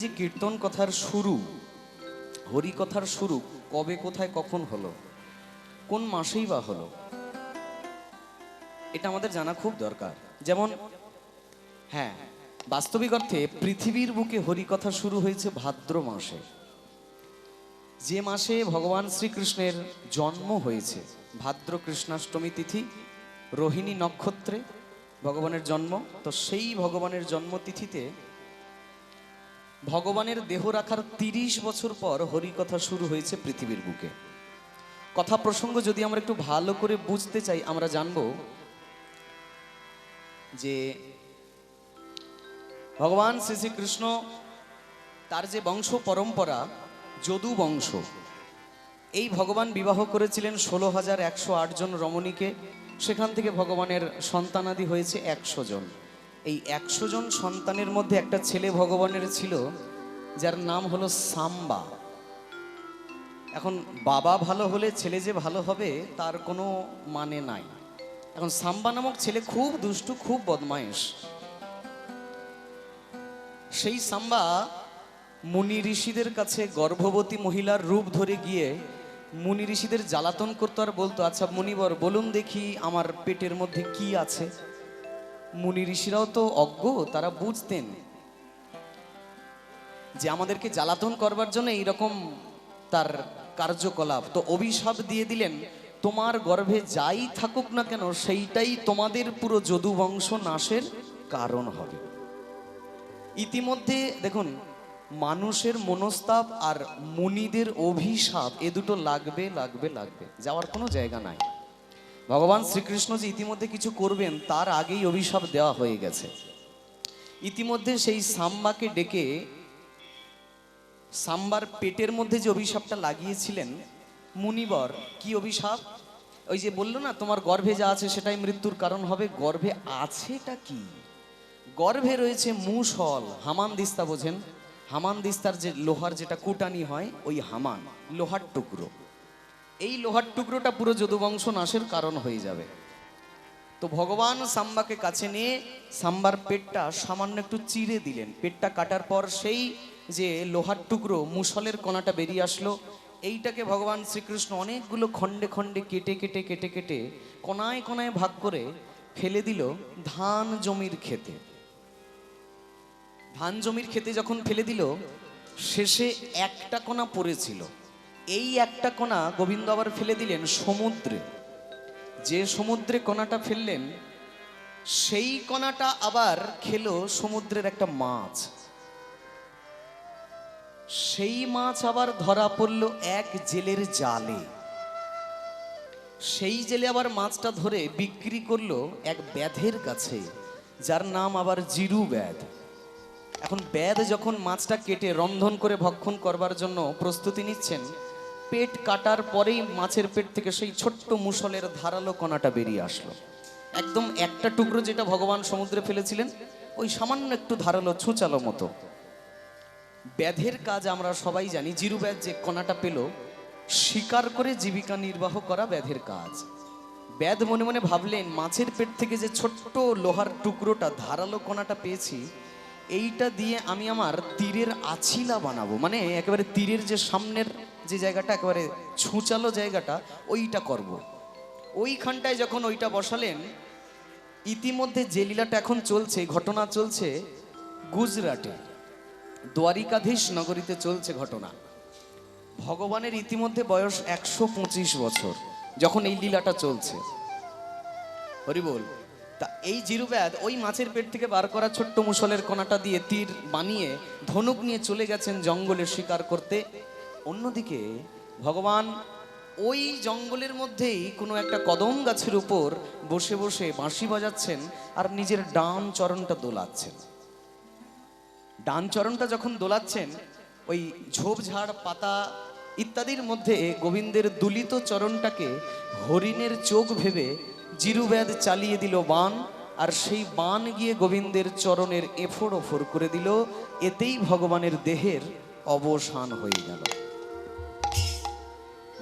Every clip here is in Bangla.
যে কীর্তন কথার শুরু, হরি কথার শুরু কবে কোথায় কখন হলো, কোন মাসেই বা হলো, এটা আমাদের জানা খুব দরকার। যেমন হ্যাঁ, বাস্তবিক অর্থে পৃথিবীর বুকে হরিকথা শুরু হয়েছে ভাদ্র মাসে, যে মাসে ভগবান শ্রীকৃষ্ণের জন্ম হয়েছে। ভাদ্র কৃষ্ণাষ্টমী তিথি, রোহিণী নক্ষত্রে ভগবানের জন্ম। তো সেই ভগবানের জন্মতিথিতে ভগবানের দেহ রাখার ৩০ বছর পর হরিকথা শুরু হয়েছে পৃথিবীর বুকে। কথা প্রসঙ্গ যদি আমরা একটু ভালো করে বুঝতে চাই, আমরা জানব যে ভগবান শ্রী শ্রীকৃষ্ণ তার যে বংশ পরম্পরা যদু বংশ, এই ভগবান বিবাহ করেছিলেন ১৬,১০৮ জন রমণীকে। সেখান থেকে ভগবানের সন্তানাদি হয়েছে ১০০ জন। এই ১০০ জন সন্তানের মধ্যে একটা ছেলে ভগবানের ছিল, যার নাম হলো সাম্বা। এখন বাবা ভালো হলে ছেলে যে ভালো হবে তার কোনো মানে নাই। এখন সাম্বা নামক ছেলে খুব দুষ্টু, খুব বদমাইশ। সেই সাম্বা মুনি ঋষিদের কাছে গর্ভবতী মহিলার রূপ ধরে গিয়ে মুনি ঋষিদের জ্বালাতন করতো আর বলতো, আচ্ছা মুনিবর বলুন দেখি আমার পেটের মধ্যে কি আছে। মুনি ঋষিরাও তো অজ্ঞ, তারা বুঝতেন যে আমাদেরকে জ্বালাতন করবার জন্য এইরকম তার কার্যকলাপ। তো অভিশাপ দিয়ে দিলেন, তোমার গর্ভে যাই থাকুক না কেন সেইটাই তোমাদের পুরো যদু বংশ নাশের কারণ হবে। ইতিমধ্যে দেখুন, মানুষের মনস্তাপ আর মুনিদের অভিশাপ এ দুটো লাগবে লাগবে লাগবে, যাওয়ার কোনো জায়গা নাই। ভগবান শ্রীকৃষ্ণ যে ইতিমধ্যে কিছু করবেন তার আগেই অভিশাপ দেওয়া হয়ে গেছে। ইতিমধ্যে সেই সাম্বাকে ডেকে সাম্বার পেটের মধ্যে যে অভিশাপটা লাগিয়েছিলেন মুনিবর, কি অভিশাপ? ওই যে বললো না তোমার গর্ভে যা আছে সেটাই মৃত্যুর কারণ হবে। গর্ভে আছেটা কি? গর্ভে রয়েছে মুষল, হামান দিস্তা বোঝেন? হামান দিস্তার যে লোহার যেটা কুটানি হয়, ওই হামান লোহার টুকরো। এই লোহার টুকরোটা পুরো যদুবংশ নাশের কারণ হয়ে যাবে। তো ভগবান সাম্বাকে কাছে নিয়ে সাম্বার পেটটা সামান্য একটু চিরে দিলেন। পেটটা কাটার পর সেই যে লোহার টুকরো মুষলের কণাটা বেরিয়ে আসলো। এইটাকে ভগবান শ্রীকৃষ্ণ অনেকগুলো খণ্ডে খণ্ডে কেটে কেটে কেটে কেটে কোনায় কোনায় ভাগ করে ফেলে দিল ধান জমির ক্ষেতে। ধান জমির ক্ষেতে যখন ফেলে দিল, শেষে একটা কণা পড়েছিল। এই একটা কণা গোবিন্দ আবার ফেলে দিলেন সমুদ্রে। যে সমুদ্রে কণাটা ফেললেন সেই কণাটা আবার খেলো সমুদ্রের একটা মাছ। সেই মাছ আবার ধরা পড়ল এক জেলের জালে। সেই জেলে আবার মাছটা ধরে বিক্রি করলো এক ব্যাধের কাছে, যার নাম আবার জিরু ব্যাধ। এখন ব্যাধ যখন মাছটা কেটে রন্ধন করে ভক্ষণ করবার জন্য প্রস্তুতি নিচ্ছেন, পেট কাটার পরেই মাছের পেট থেকে সেই ছোট্ট মুষলের ধারালো কণাটা বেরিয়ে আসলো। একদম একটা টুকরো যেটা ভগবান সমুদ্রে ফেলেছিলেন, ওই সামান্য একটু ধারালো ছুঁচালো মতো। ব্যাধের কাজ আমরা সবাই জানি। জিরু ব্যাধ যে কণাটা পেল, শিকার করে জীবিকা নির্বাহ করা ব্যাধের কাজ। ব্যাধ মনে মনে ভাবলেন, মাছের পেট থেকে যে ছোট্ট লোহার টুকরোটা ধারালো কণাটা পেয়েছি, এইটা দিয়ে আমি আমার তীরের আছিলা বানাবো। মানে একেবারে তীরের যে সামনের যে জায়গাটা, একেবারে ছুঁচালো জায়গাটা, ওইটা করব। ওইখানটায় যখন ওইটা বসালেন, ইতিমধ্যে যে লীলাটা এখন চলছে, ঘটনা চলছে গুজরাটে, দ্বারিকাধীশ নগরীতে চলছে ঘটনা। ভগবানের ইতিমধ্যে বয়স ১২৫ বছর যখন এই লীলাটা চলছে। হরি বল। তা এই জিরুব্যাধ ওই মাছের পেট থেকে বার করা ছোট্ট মুষলের কণাটা দিয়ে তীর বানিয়ে ধনুক নিয়ে চলে গেছেন জঙ্গলে শিকার করতে। অন্যদিকে ভগবান ওই জঙ্গলের মধ্যেই কোনো একটা কদম গাছের উপর বসে বসে বাঁশি বাজাচ্ছেন আর নিজের ডান চরণটা দোলাচ্ছেন। ডান চরণটা যখন দোলাচ্ছেন, ওই ঝোপঝাড় পাতা ইত্যাদির মধ্যে গোবিন্দের দুলিত চরণটাকে হরিণের চোখ ভেবে জিরুব্যাধ চালিয়ে দিল বাণ, আর সেই বাণ গিয়ে গোবিন্দের চরণের এফোড় ওফোড় করে দিল। এতেই ভগবানের দেহের অবসান হয়ে গেল।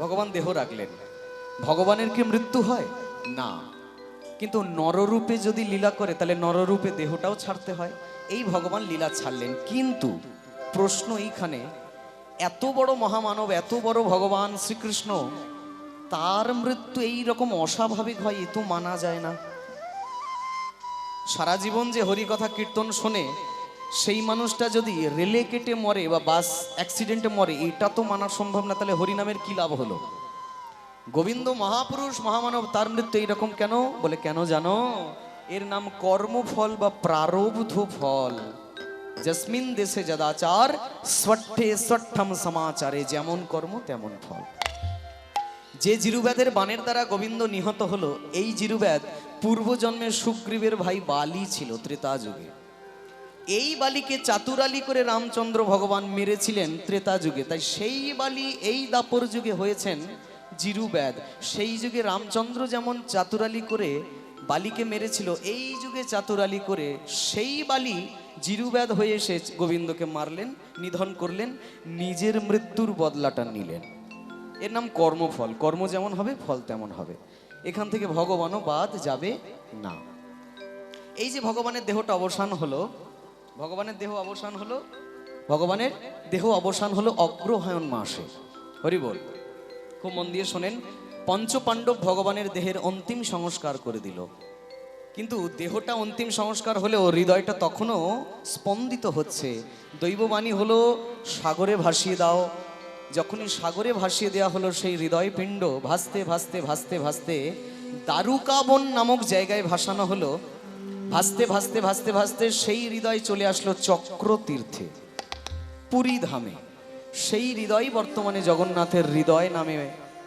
ভগবান দেহ রাখলেন। ভগবানের কি মৃত্যু হয় না? কিন্তু নররূপে যদি লীলা করে তাহলে নররূপে দেহটাও ছাড়তে হয়। এই ভগবান লীলা ছাড়লেন। কিন্তু প্রশ্ন এইখানে, এত বড় মহামানব, এত বড় ভগবান শ্রীকৃষ্ণ, তার মৃত্যু এই রকম অস্বাভাবিক হয়, এ তো মানা যায় না। সারা জীবন যে হরিকথা কীর্তন শোনে, সেই মানুষটা যদি রেলে কেটে মরে বা বাস অ্যাক্সিডেন্টে মরে, এটা তো মানা সম্ভব না। তাহলে হরিনামের কি লাভ হলো? গোবিন্দ মহাপুরুষ মহামানব, তার মৃত্যু এইরকম কেন? বলে কেন জানো? এর নাম কর্মফল বা প্রারব্ধ ফল। জসমিন দেশে যদাচার স্বঠে স্বঠম সমাচারে, যেমন কর্ম তেমন ফল। যে জিরুব্যাদের বাণের দ্বারা গোবিন্দ নিহত হলো, এই জিরুব্যাদ পূর্বজন্মে সুগ্রীবের ভাই বালি ছিল ত্রেতা যুগে। এই বালিকে চাতুরালি করে রামচন্দ্র ভগবান মেরেছিলেন ত্রেতা যুগে। তাই সেই বালি এই দাপর যুগে হয়েছেন জিরুব্যাদ। সেই যুগে রামচন্দ্র যেমন চাতুরালি করে বালিকে মেরেছিল, এই যুগে চাতুরালি করে সেই বালি জিরুব্যাদ হয়ে এসে গোবিন্দকে মারলেন, নিধন করলেন, নিজের মৃত্যুর বদলাটা নিলেন। এর নাম কর্মফল। কর্ম যেমন হবে, ফল তেমন হবে। এখান থেকে ভগবানও বাদ যাবে না। এই যে ভগবানের দেহটা অবসান হলো, ভগবানের দেহ অবসান হলো, ভগবানের দেহ অবসান হলো অগ্রহায়ণ মাসে। হরি বল। খুব মন দিয়ে শোনেন, পঞ্চপাণ্ডব ভগবানের দেহের অন্তিম সংস্কার করে দিল। কিন্তু দেহটা অন্তিম সংস্কার হলেও হৃদয়টা তখনও স্পন্দিত হচ্ছে। দৈববাণী হলো সাগরে ভাসিয়ে দাও। যখনই সাগরে ভাসিয়ে দেওয়া হলো, সেই হৃদয় পিণ্ড ভাসতে ভাসতে ভাসতে ভাসতে দারুকাবন নামক জায়গায় ভাসানো হলো। ভাসতে ভাসতে ভাসতে ভাসতে সেই হৃদয় চলে আসলো চক্র তীর্থে, পুরী ধামে। সেই হৃদয় বর্তমানে জগন্নাথের হৃদয় নামে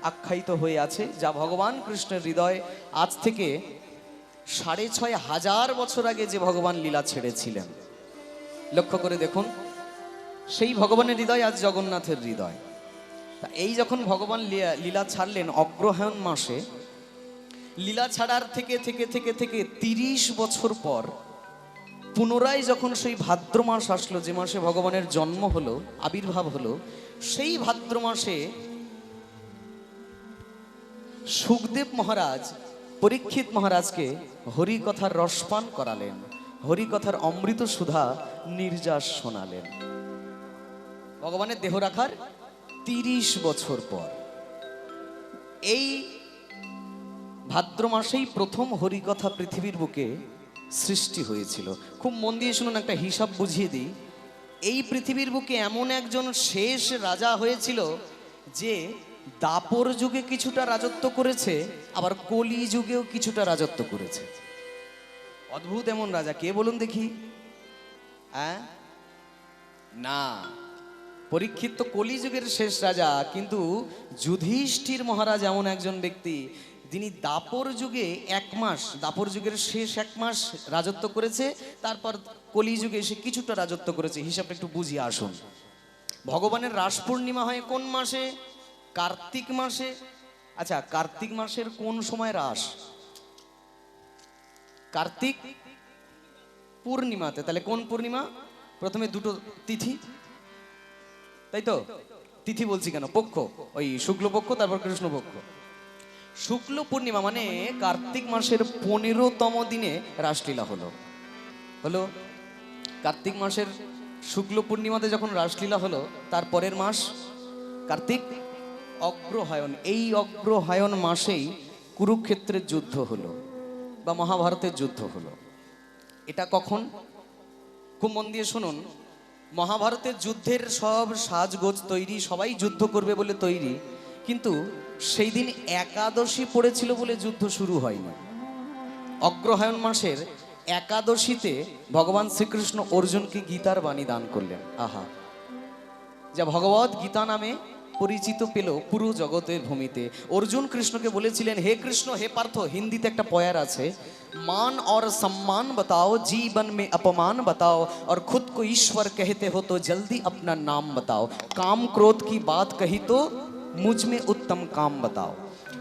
আখ্যায়িত হয়ে আছে, যা ভগবান কৃষ্ণের হৃদয়। আজ থেকে 6500 বছর আগে যে ভগবান লীলা ছেড়েছিলেন, লক্ষ্য করে দেখুন, সেই ভগবানের হৃদয় আজ জগন্নাথের হৃদয়। তা এই যখন ভগবান লীলা ছাড়লেন অগ্রহায়ণ মাসে, লীলা ছাড়ার থেকে থেকে থেকে থেকে 30 বছর পর পুনরায় যখন সেই ভাদ্র মাস আসলো, যে মাসে ভগবানের জন্ম হলো, আবির্ভাব হলো, সেই ভাদ্র মাসে সুখদেব মহারাজ পরীক্ষিত মহারাজকে হরিকথার রসপান করালেন, হরিকথার অমৃত সুধা নির্যাস শোনালেন। ভগবানের দেহ রাখার 30 বছর পর এই ভাদ্র মাসেই প্রথম হরিকথা পৃথিবীর বুকে সৃষ্টি হয়েছিল। খুব মন দিয়ে শুনুন, একটা হিসাব বুঝিয়ে দিই। এই পৃথিবীর বুকে এমন একজন শেষ রাজা হয়েছিল, যে দাপর যুগে কিছুটা রাজত্ব করেছে, আবার কলি যুগেও কিছুটা রাজত্ব করেছে। অদ্ভুত এমন রাজা কে বলুন দেখি? না, পরীক্ষিত তো কলি যুগের শেষ রাজা, কিন্তু যুধিষ্ঠির মহারাজ এমন একজন ব্যক্তি, যিনি দাপর যুগে 1 মাস, দাপর যুগের শেষ 1 মাস রাজত্ব করেছে, তারপর কলি যুগে এসে কিছুটা রাজত্ব করেছে। হিসাবটা একটু বুঝিয়ে আসুন। ভগবানের রাস পূর্ণিমা হয় কোন মাসে? কার্তিক মাসে। আচ্ছা, কার্তিক মাসের কোন সময় রাস? কার্তিক পূর্ণিমাতে। তাহলে কোন পূর্ণিমা? প্রথমে দুটো তিথি, তাই তো? তিথি বলছি কেন? পক্ষ, ওই শুক্লপক্ষ, তারপর কৃষ্ণপক্ষ। শুক্ল পূর্ণিমা মানে কার্তিক মাসের 15তম দিনে রাসলীলা হলো। কার্তিক মাসের শুক্ল পূর্ণিমাতে যখন রাসলীলা হলো, তার পরের মাস কার্তিক অগ্রহায়ণ। এই অগ্রহায়ণ মাসেই কুরুক্ষেত্রের যুদ্ধ হলো বা মহাভারতের যুদ্ধ হলো। এটা কখন? খুব মন দিয়ে শুনুন। মহাভারতের যুদ্ধের সব সাজগোজ তৈরি, সবাই যুদ্ধ করবে বলে তৈরি, কিন্তু সেই দিন একাদশী পড়েছিল বলে যুদ্ধ শুরু হয়নি। অগ্রহায়ণ মাসের একাদশীতে ভগবান শ্রীকৃষ্ণ অর্জুনকে গীতার বাণী দান করলেন। আহা, যা ভগবত গীতা নামে পরিচিত পেল পুরো জগতের ভূমিতে। অর্জুন কৃষ্ণকে বলেছিলেন, হে কৃষ্ণ, হে পার্থ, হিন্দিতে একটা পয়ার আছে, मान और सम्मान बताओ, जीवन में अपमान बताओ, और खुद को ईश्वर कहते हो तो जल्दी अपना नाम बताओ, काम क्रोध की बात कही तो मुझ में उत्तम काम बताओ।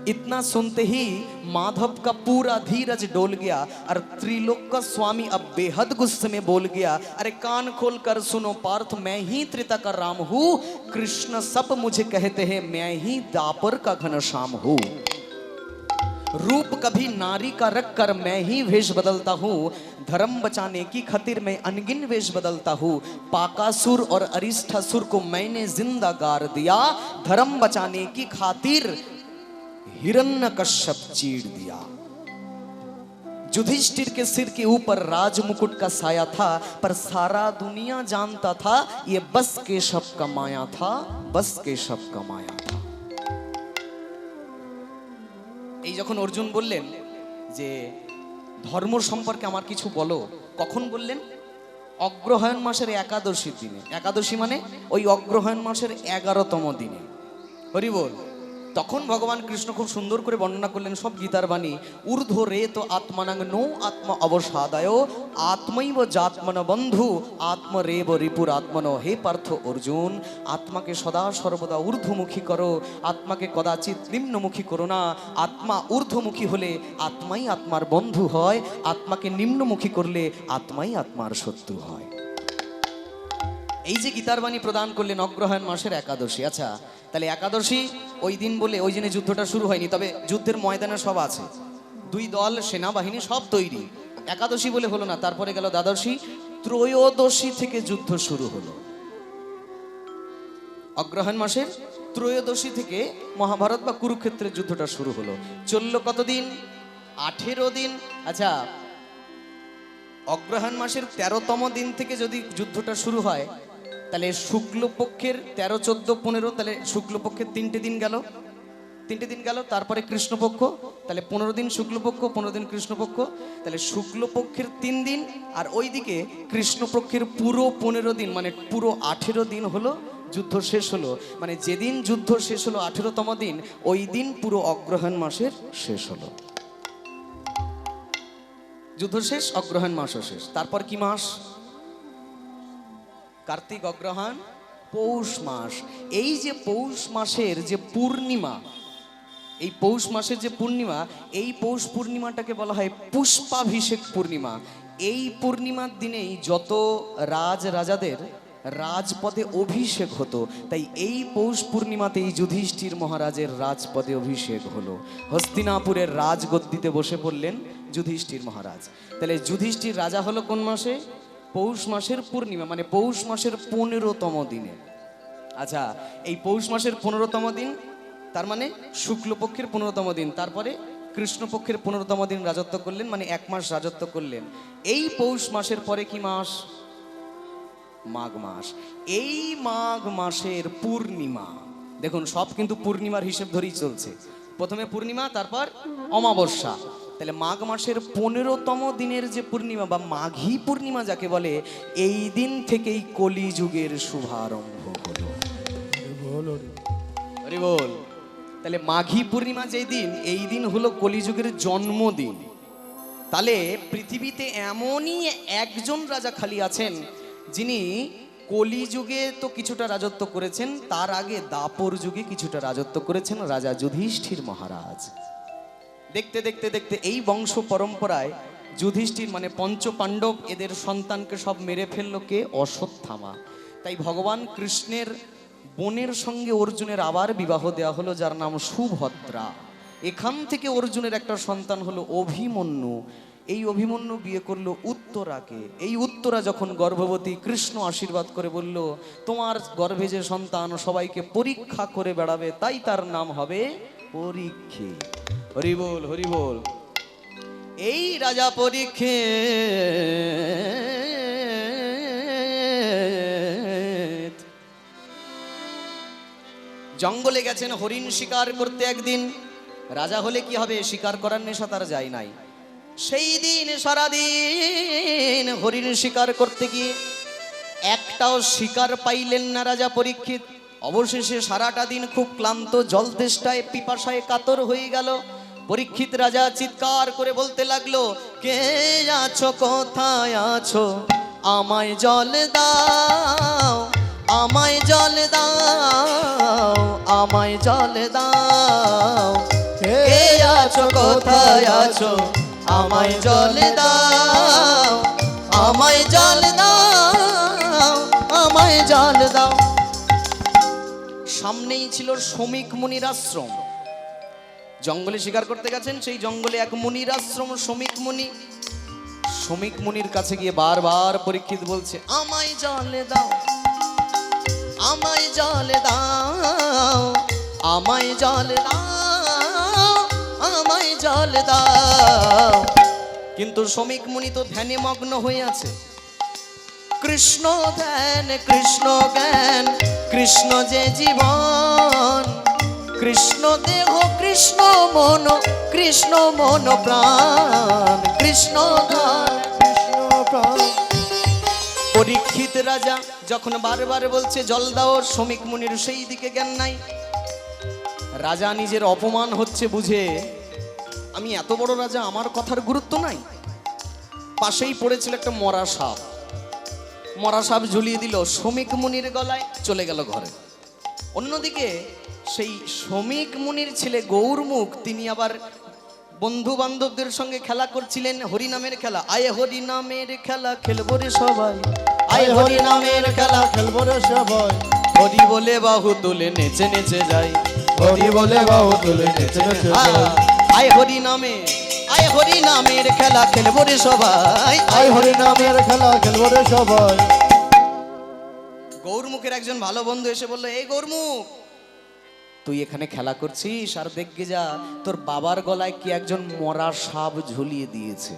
इतना सुनते ही माधव का पूरा धीरज डोल गया और त्रिलोक का स्वामी अब बेहद गुस्से में बोल गया, अरे कान खोल कर सुनो पार्थ, मैं ही त्रेता का राम हूँ, कृष्ण सब मुझे कहते हैं, मैं ही दापर का घनश्याम हूँ। रूप कभी नारी का रख कर मैं ही वेश बदलता हूँ, धर्म बचाने की खातिर मैं अनगिन वेश बदलता हूँ। पाकासुर और अरिष्ठासुर को मैंने जिंदा गाड़ दिया, धर्म बचाने की खातिर हिरण्यकश्यप चीर दिया। युधिष्ठिर के सिर के ऊपर राज मुकुट का साया था, पर सारा दुनिया जानता था ये बस केशव का माया था, बस केशव का माया था। এই যখন অর্জুন বললেন যে ধর্ম সম্পর্কে আমার কিছু বলো, কখন বললেন? অগ্রহায়ণ মাসের একাদশীর দিনে। একাদশী মানে ওই অগ্রহায়ণ মাসের 11তম দিনে। হরি বল। তখন ভগবান কৃষ্ণ খুব সুন্দর করে বর্ণনা করলেন সব গীতার বাণী। ঊর্ধ্ব রে তো আত্মানাং নো আত্মা অবসাদায় আত্মৈব জাত্মন বন্ধু আত্মরেব রিপুর আত্মন। হে পার্থ অর্জুন, আত্মাকে সদা সর্বদা ঊর্ধ্বমুখী করো, আত্মাকে কদাচিৎ নিম্নমুখী করো না। আত্মা ঊর্ধ্বমুখী হলে আত্মাই আত্মার বন্ধু হয়, আত্মাকে নিম্নমুখী করলে আত্মাই আত্মার শত্রু হয়। এই যে গীতার বাণী প্রদান করলেন অগ্রহায়ণ মাসের একাদশী। আচ্ছা, তাহলে একাদশী ওই দিন বলে ওই দিনে যুদ্ধটা শুরু হয়নি, তবে যুদ্ধের ময়দানে সব আছে, দুই দল সেনাবাহিনী সব তৈরি। একাদশী বলে হলো না, তারপরে গেল দ্বাদশী, ত্রয়োদশী থেকে যুদ্ধ শুরু হলো। অগ্রহায়ণ মাসের ত্রয়োদশী থেকে মহাভারত বা কুরুক্ষেত্রের যুদ্ধটা শুরু হলো। চললো কতদিন? 18 দিন। আচ্ছা, অগ্রহায়ণ মাসের 13তম দিন থেকে যদি যুদ্ধটা শুরু হয়, তাহলে শুক্লপক্ষের 13, 14, 15, তাহলে শুক্লপক্ষের 3টে দিন গেল, 3টে দিন গেল। তারপরে কৃষ্ণপক্ষ, তাহলে 15 দিন শুক্লপক্ষ, 15 দিন কৃষ্ণপক্ষ, তাহলে শুক্লপক্ষের 3 দিন, আর ওইদিকে কৃষ্ণপক্ষের পুরো 15 দিন, মানে পুরো 18 দিন হলো যুদ্ধ শেষ হলো। মানে যেদিন যুদ্ধ শেষ হলো 18তম দিন, ওই দিন পুরো অগ্রহায়ণ মাসের শেষ হলো। যুদ্ধ শেষ, অগ্রহায়ণ মাসও শেষ। তারপর কি মাস? কার্তিক, অগ্রহায়ণ, পৌষ মাস। এই যে পৌষ মাসের যে পূর্ণিমা, এই পৌষ মাসের যে পূর্ণিমা, এই পৌষ পূর্ণিমাটাকে বলা হয় পুষ্পাভিষেক পূর্ণিমা। এই পূর্ণিমার দিনেই যত রাজাদের রাজপদে অভিষেক হতো, তাই এই পৌষ পূর্ণিমাতেই যুধিষ্ঠির মহারাজের রাজপদে অভিষেক হলো। হস্তিনাপুরের রাজগদ্দিতে বসে পড়লেন যুধিষ্ঠির মহারাজ। তাহলে যুধিষ্ঠির রাজা হলো কোন মাসে? পৌষ মাসের পূর্ণিমা, মানে পৌষ মাসের 15তম দিনে। আচ্ছা, এই পৌষ মাসের 15তম দিন, তার মানে শুক্লপক্ষের 15তম দিন, তারপরে কৃষ্ণপক্ষের 15তম দিন রাজত্ব করলেন, মানে 1 মাস রাজত্ব করলেন। এই পৌষ মাসের পরে কি মাস? মাঘ মাস। এই মাঘ মাসের পূর্ণিমা, দেখুন সব কিন্তু পূর্ণিমার হিসেব ধরেই চলছে। প্রথমে পূর্ণিমা, তারপর অমাবস্যা। তাহলে মাঘ মাসের 15তম দিনের যে পূর্ণিমা বা মাঘী পূর্ণিমা যাকে বলে, এই দিন থেকেই কলিযুগের শুভারম্ভ হলো। হরি বল। তাহলে মাঘী পূর্ণিমা যেই দিন, এই দিন হলো কলিযুগের জন্মদিন। তাহলে পৃথিবীতে এমনই একজন রাজা খালি আছেন যিনি কলিযুগে তো কিছুটা রাজত্ব করেছেন, তার আগে দাপর যুগে কিছুটা রাজত্ব করেছেন, রাজা যুধিষ্ঠির মহারাজ। দেখতে দেখতে দেখতে এই বংশ পরম্পরায় যুধিষ্ঠির মানে পঞ্চপাণ্ডব, এদের সন্তানকে সব মেরে ফেললো কে? অশ্বত্থামা। তাই ভগবান কৃষ্ণের বোনের সঙ্গে অর্জুনের আবার বিবাহ দেওয়া হলো, যার নাম সুভদ্রা। এখান থেকে অর্জুনের একটা সন্তান হলো অভিমন্যু। এই অভিমন্যু বিয়ে করলো উত্তরাকে। এই উত্তরা যখন গর্ভবতী, কৃষ্ণ আশীর্বাদ করে বলল, তোমার গর্ভে যে সন্তান সবাইকে পরীক্ষা করে বেড়াবে, তাই তার নাম হবে পরীক্ষিত। হরি বল, হরি বল। এই রাজা পরীক্ষিত জঙ্গলে গেছেন হরিণ শিকার করতে। একদিন রাজা হলে কি হবে, শিকার করার নেশা তার যায় নাই। সেই দিন সারাদিন হরিণ শিকার করতে গিয়ে একটাও শিকার পাইলেন না রাজা পরীক্ষিত। অবশেষে সারাটা দিন খুব ক্লান্ত, জল তেষ্টায় পিপাসায় কাতর হয়ে গেল। পরীক্ষিত রাজা চিৎকার করে বলতে লাগলো, কে আছো, কোথায় আছো, আমায় জল দাও, আমায় জল দাও, আমায় জল দাও। কে আছো, কোথায় আছো, আমায় জল দাও, আমায় জল দাও, আমায় জল দাও। সামনেই ছিল শ্রমিক মুনির আশ্রম। জঙ্গলে শিকার করতে গেছেন, সেই জঙ্গলে এক মুনির আশ্রম শমিক মুনি। শমিক মুনির কাছে গিয়ে বারবার পরীক্ষিত বলছে, আমায় জলে দাও, আমায় জলে দাও, আমায় জলে দাও, আমায় জলে দাও। কিন্তু শমিক মুনি তো ধ্যানে মগ্ন হয়ে আছে। কৃষ্ণ ধ্যান, কৃষ্ণ জ্ঞান, কৃষ্ণ যে জীবন, কৃষ্ণ দেহ, কৃষ্ণ মন, কৃষ্ণ মন প্রাণ, কৃষ্ণ ধ্যান, কৃষ্ণ প্রাণ। পরীক্ষিত রাজা যখন বারবার বলছে জল দাও, শমিক মুনির সেই দিকে জ্ঞান নাই। রাজা নিজের অপমান হচ্ছে বুঝে, আমি এত বড় রাজা, আমার কথার গুরুত্ব নাই। পাশেই পড়েছিল একটা মরা সাপ, মরা সাপ ঝুলিয়ে দিল শমিক মুনির গলায়, চলে গেল ঘরে। অন্যদিকে সেই শমিক মুনির ছেলে গৌরমুখ, তিনি আবার বন্ধু বান্ধবদের সঙ্গে খেলা করছিলেন, হরিনামের খেলা। আয় হরিনামের খেলা খেলবো রে সবাই, আয় হরিনামের খেলা খেলবো রে সবাই, হরি বলে বাহু তুলে নেচে নেচে যাই, হরি বলে বাহু তুলে নেচে নেচে যাই। আয় হরিনামে, আয় হরিনামের খেলা খেলবো রে সবাই, আয় হরিনামের খেলা খেলবো রে সবাই। গৌরমুখের একজন ভালো বন্ধু এসে বলল, এই গৌরমুখ, তুই এখানে খেলা করছিস আর দেখে যা, তোর বাবার গলায় কি একজন মরা সাপ ঝুলিয়ে দিয়েছে।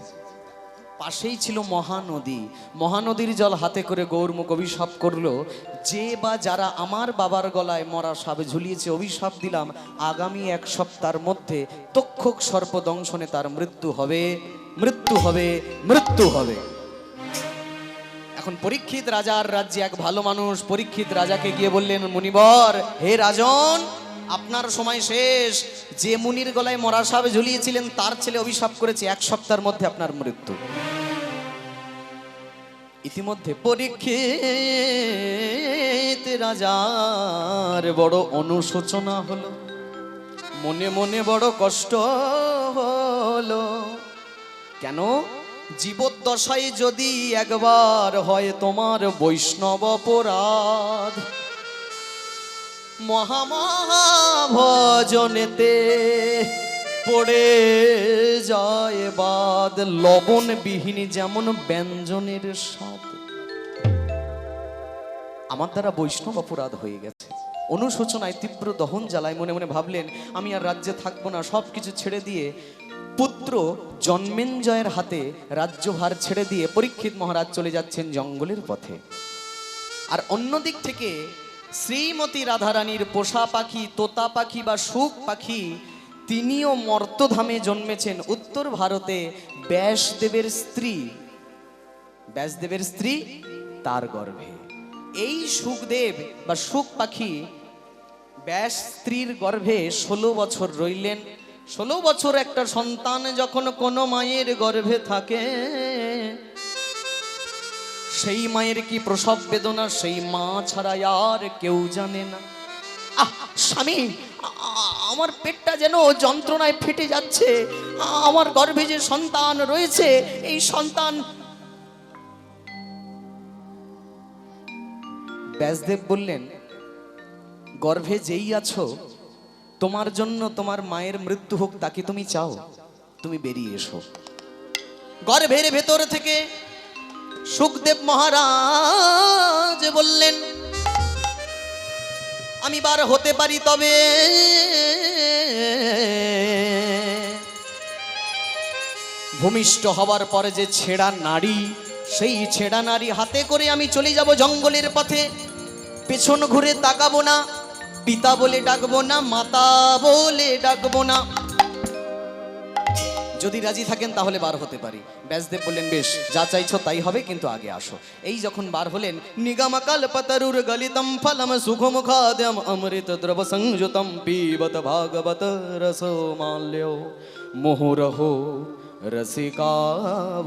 পাশেই ছিল মহানদী, মহানদীর জল হাতে করে গৌরমুখ অভিশাপ করলো, যে বা যারা আমার বাবার গলায় মরা সাপ ঝুলিয়েছে, অভিশাপ দিলাম আগামী 1 সপ্তাহের মধ্যে তক্ষক সর্প দংশনে তার মৃত্যু হবে, মৃত্যু হবে, মৃত্যু হবে। এখন পরীক্ষিত রাজার রাজ্যে এক ভালো মানুষ পরীক্ষিত রাজাকে গিয়ে বললেন, মুনিবর, হে রাজন, আপনার সময় শেষ। যে মুনির গলায় মরা সাপ ঝুলিয়েছিলেন তার ছেলে অভিশাপ করেছে 1 সপ্তাহের মধ্যে আপনার মৃত্যু। ইতিমধ্যে পরীক্ষিত রাজার বড় অনুশোচনা হলো, মনে মনে বড় কষ্ট হলো। কেন? জীবদ্দশায় যদি একবার হয় তোমার বৈষ্ণব অপরাধ, মহামহা ভজনেতে পড়ে যায় বাদ, লবণ বিহীন যেমন ব্যঞ্জনের স্বাদ। আমার দ্বারা বৈষ্ণব অপরাধ হয়ে গেছে। অনুশোচনায় তীব্র দহন জ্বালায় মনে মনে ভাবলেন, আমি আর রাজ্যে থাকবো না, সবকিছু ছেড়ে দিয়ে পুত্র জন্মেঞ্জয়ের হাতে রাজ্যভার ছেড়ে দিয়ে পরীক্ষিত মহারাজ চলে যাচ্ছেন জঙ্গলের পথে। আর অন্যদিক থেকে শ্রীমতী রাধারানীর পোষা পাখি, তোতা পাখি বা সুখ পাখি, তিনিও মর্তধামে জন্মেছেন উত্তর ভারতে ব্যাসদেবের স্ত্রী, ব্যাসদেবের স্ত্রী তার গর্ভে। এই সুখদেব বা সুখ পাখি ব্যাস স্ত্রীর গর্ভে 16 বছর রইলেন। 16 বছর একটা সন্তান যখন কোনো মায়ের গর্ভে থাকে, সেই মায়ের কি প্রসব বেদনা সেই মা ছাড়া আর কেউ জানে না। স্বামী, আমার পেটটা যেন যন্ত্রণায় ফেটে যাচ্ছে, আমার গর্ভে যে সন্তান রয়েছে, এই সন্তান। ব্যাসদেব বললেন, গর্ভে যেই আছো, তোমার জন্য তোমার মায়ের মৃত্যু হোক তাকে তুমি চাও, তুমি বেরিয়ে এসো। গর্ভের ভেতর থেকে সুখদেব মহারাজ বললেন, আমি বার হতে পারি, তবে ভূমিষ্ঠ হবার পরে যে ছেঁড়া নারী, সেই ছেঁড়া নারী হাতে করে আমি চলে যাব জঙ্গলের পথে। পেছন ঘুরে তাকাবো না, পিতা বলে ডাকবো না, মাতা বলে ডাকবো না। যদি রাজি থাকেন তাহলে বার হতে পারি। ব্যাসদেব বললেন, বেশ, যা চাইছো তাই হবে, কিন্তু আগে আসো। এই যখন বার হলেন, নিগমকাল পতরুর গলিতম ফলম সুখম খাদ্যম অমৃত দ্রব সংযুতম পিবত ভাগবত রসমাল্য মুহুরহো রসিকা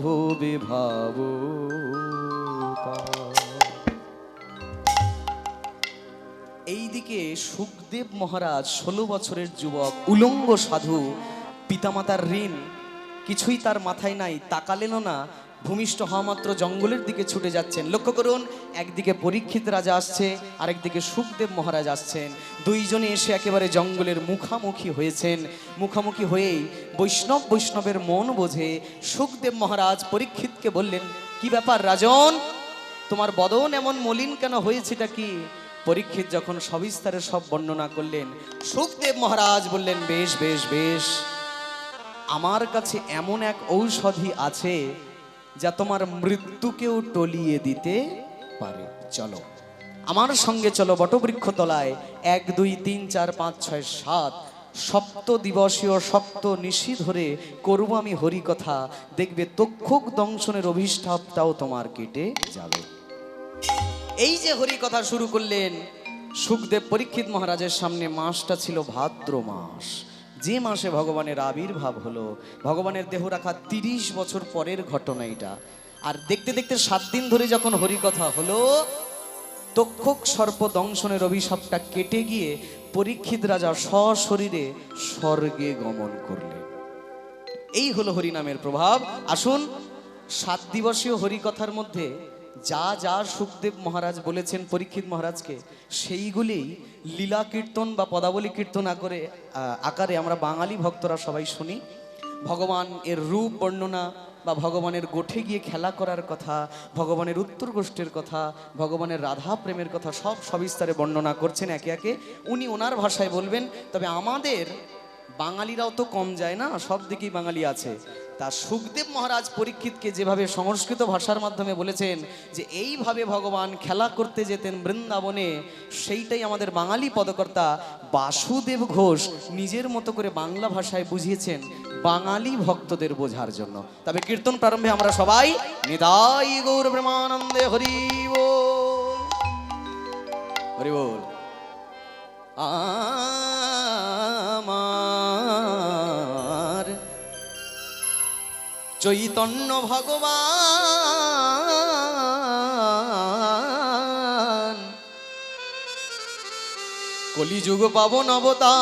ভুবি ভাবুকা। এইদিকে সুখদেব মহারাজ 16 বছরের যুবক, উলঙ্গ সাধু, পিতামাতার ঋণ কিছুই তার মাথায় নাই, তাকালেনও না। ভূমিষ্ঠ হওয়া মাত্র জঙ্গলের দিকে ছুটে যাচ্ছেন। লক্ষ্য করুন, একদিকে পরীক্ষিত রাজা আসছে, আরেকদিকে সুখদেব মহারাজ আসছেন। দুইজনে এসে একেবারে জঙ্গলের মুখামুখি হয়েছেন। মুখামুখি হয়েই বৈষ্ণবের মন বোঝে সুখদেব মহারাজ পরীক্ষিতকে বললেন, কি ব্যাপার রাজন, তোমার বদন এমন মলিন কেন হয়েছেটা কি? পরীক্ষিত যখন সবিস্তারে সব বর্ণনা করলেন, সুখদেব মহারাজ বললেন, বেশ বেশ বেশ, আমার কাছে এমন এক ঔষধি আছে যা তোমার মৃত্যুকেও টলিয়ে দিতে পারে। চলো আমার সঙ্গে, চলো বটবৃক্ষ তলায়। 1 2 3 4 5 6 7 সপ্ত দিবসীয় সপ্ত নিশি ধরে করব আমি হরিকথা। দেখবে তক্ষক দংশনের অভিশাপটাও তোমার কেটে যাবে। এই যে হরিকথা শুরু করলেন সুখদেব পরীক্ষিত মহারাজের সামনে। মাসটা ছিল ভাদ্র মাস, যে মাসে ভগবানের আবির্ভাব হলো। ভগবানের দেহ রাখা 30 বছর পরের ঘটনা এটা। আর দেখতে দেখতে 7 দিন ধরে যখন হরিকথা হলো, তক্ষক সর্প দংশনের অভিশাপটা কেটে গিয়ে পরীক্ষিত রাজা সশরীরে স্বর্গে গমন করলেন। এই হলো হরিনামের প্রভাব। আসুন, 7 দিবসীয় হরিকথার মধ্যে যা যা সুখদেব মহারাজ বলেছেন পরীক্ষিত মহারাজকে, সেইগুলি লীলা কীর্তন বা পদাবলী কীর্তন আকারে আমরা বাঙালি ভক্তরা সবাই শুনি। ভগবান এর রূপ বর্ণনা বা ভগবানের গোঠে গিয়ে খেলা করার কথা, ভগবানের উত্তর গোষ্ঠীর কথা, ভগবানের রাধা প্রেমের কথা সব সবিস্তারে বর্ণনা করছেন একে একে। উনি ওনার ভাষায় বলবেন। তবে আমাদের বাঙালিরাও তো কম যায় না, সব দিকেই বাঙালি আছে। তা সুখদেব মহারাজ পরীক্ষিতকে যেভাবে সংস্কৃত ভাষার মাধ্যমে বলেছেন যে এইভাবে ভগবান খেলা করতে যেতেন বৃন্দাবনে, সেইটাই আমাদের বাঙালি পদকর্তা বাসুদেব ঘোষ নিজের মতো করে বাংলা ভাষায় বুঝিয়েছেন বাঙালি ভক্তদের বোঝার জন্য। তবে কীর্তন প্রারম্ভে আমরা সবাই নিতাই গৌর প্রেমানন্দে হরি বল, হরি বল। আমার চৈতন্য ভগবান কলিযুগ পাবন অবতার,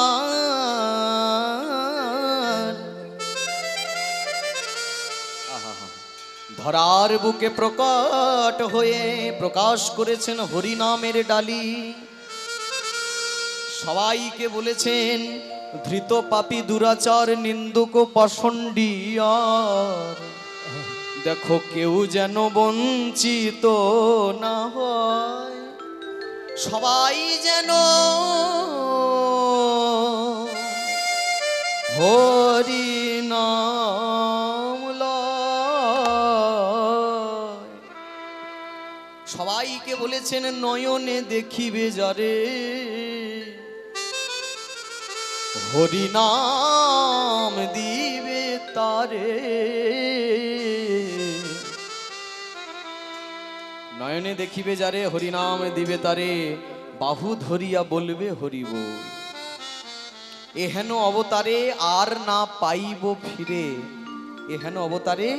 ধরার বুকে প্রকট হয়ে প্রকাশ করেছেন হরিনামের ডালি। সবাইকে বলেছেন ধৃত পাপী দুরাচার নিন্দুক পাষণ্ডিয়ার, দেখো কেউ যেন বঞ্চিত না হয়, সবাই যেন হরি নাম লয়। সবাইকে বলেছেন নয়নে দেখিবে যারে, হরিনাম দিবে তারে। নয়নে দেখিবে যারে, হরিনাম দিবে তারে, বাহু ধরিয়া বলবে হরি বল। এহেন অবতারে আর না পাইব ফিরে, এহেন অবতারে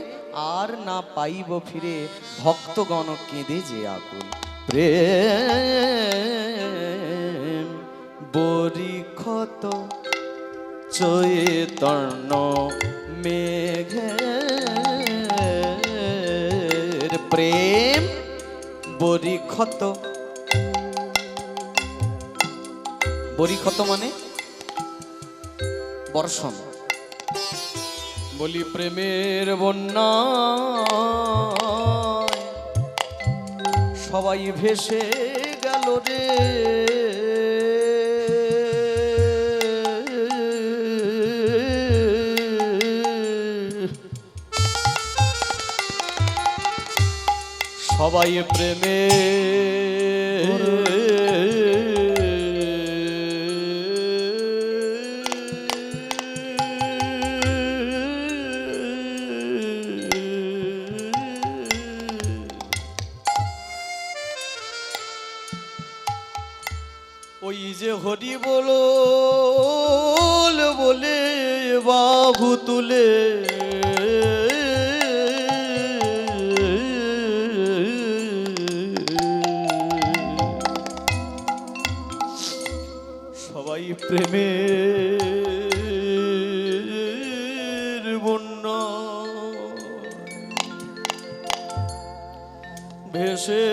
আর না পাইব ফিরে, ভক্তগণ কেঁদে যে আকুল। প্রেম বরিক্ষত চৈতন্য মেঘের, প্রেম বরিক্ষত। বরিক্ষত মানে বর্ষণ। বলি প্রেমের বন্যা সবাই ভেসে গেল রে, সবাই প্রেমে ওই যে হরি বলো বলে বাহু তুলে সবাই প্রেমের বন্যা। এসে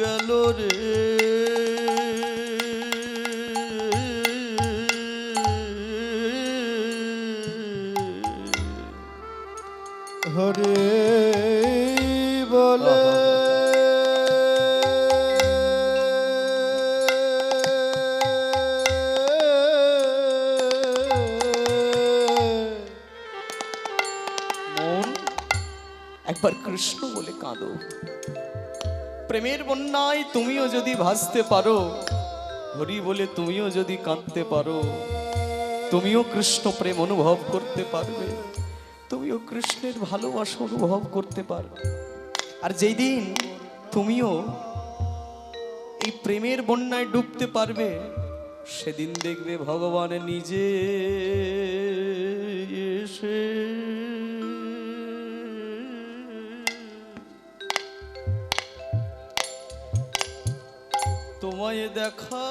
গেল রে। হরে বলে মন একবার কৃষ্ণ বলে কাঁদো। প্রেমের বন্যায় তুমিও যদি ভাসতে পারো, হরি বলে তুমিও যদি কাঁদতে পারো, তুমিও কৃষ্ণ প্রেম অনুভব করতে পারবে, তুমিও কৃষ্ণের ভালোবাসা অনুভব করতে পারবে। আর যেই দিন তুমিও এই প্রেমের বন্যায় ডুবতে পারবে, সেদিন দেখবে ভগবান নিজে এসে তোমায় দেখা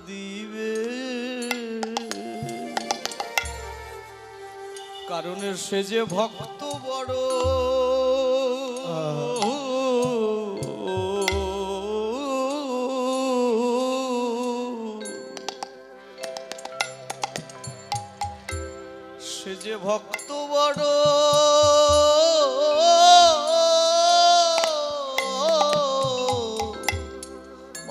দিবে। কারণ সে যে ভক্ত বড়, সে যে ভক্ত বড়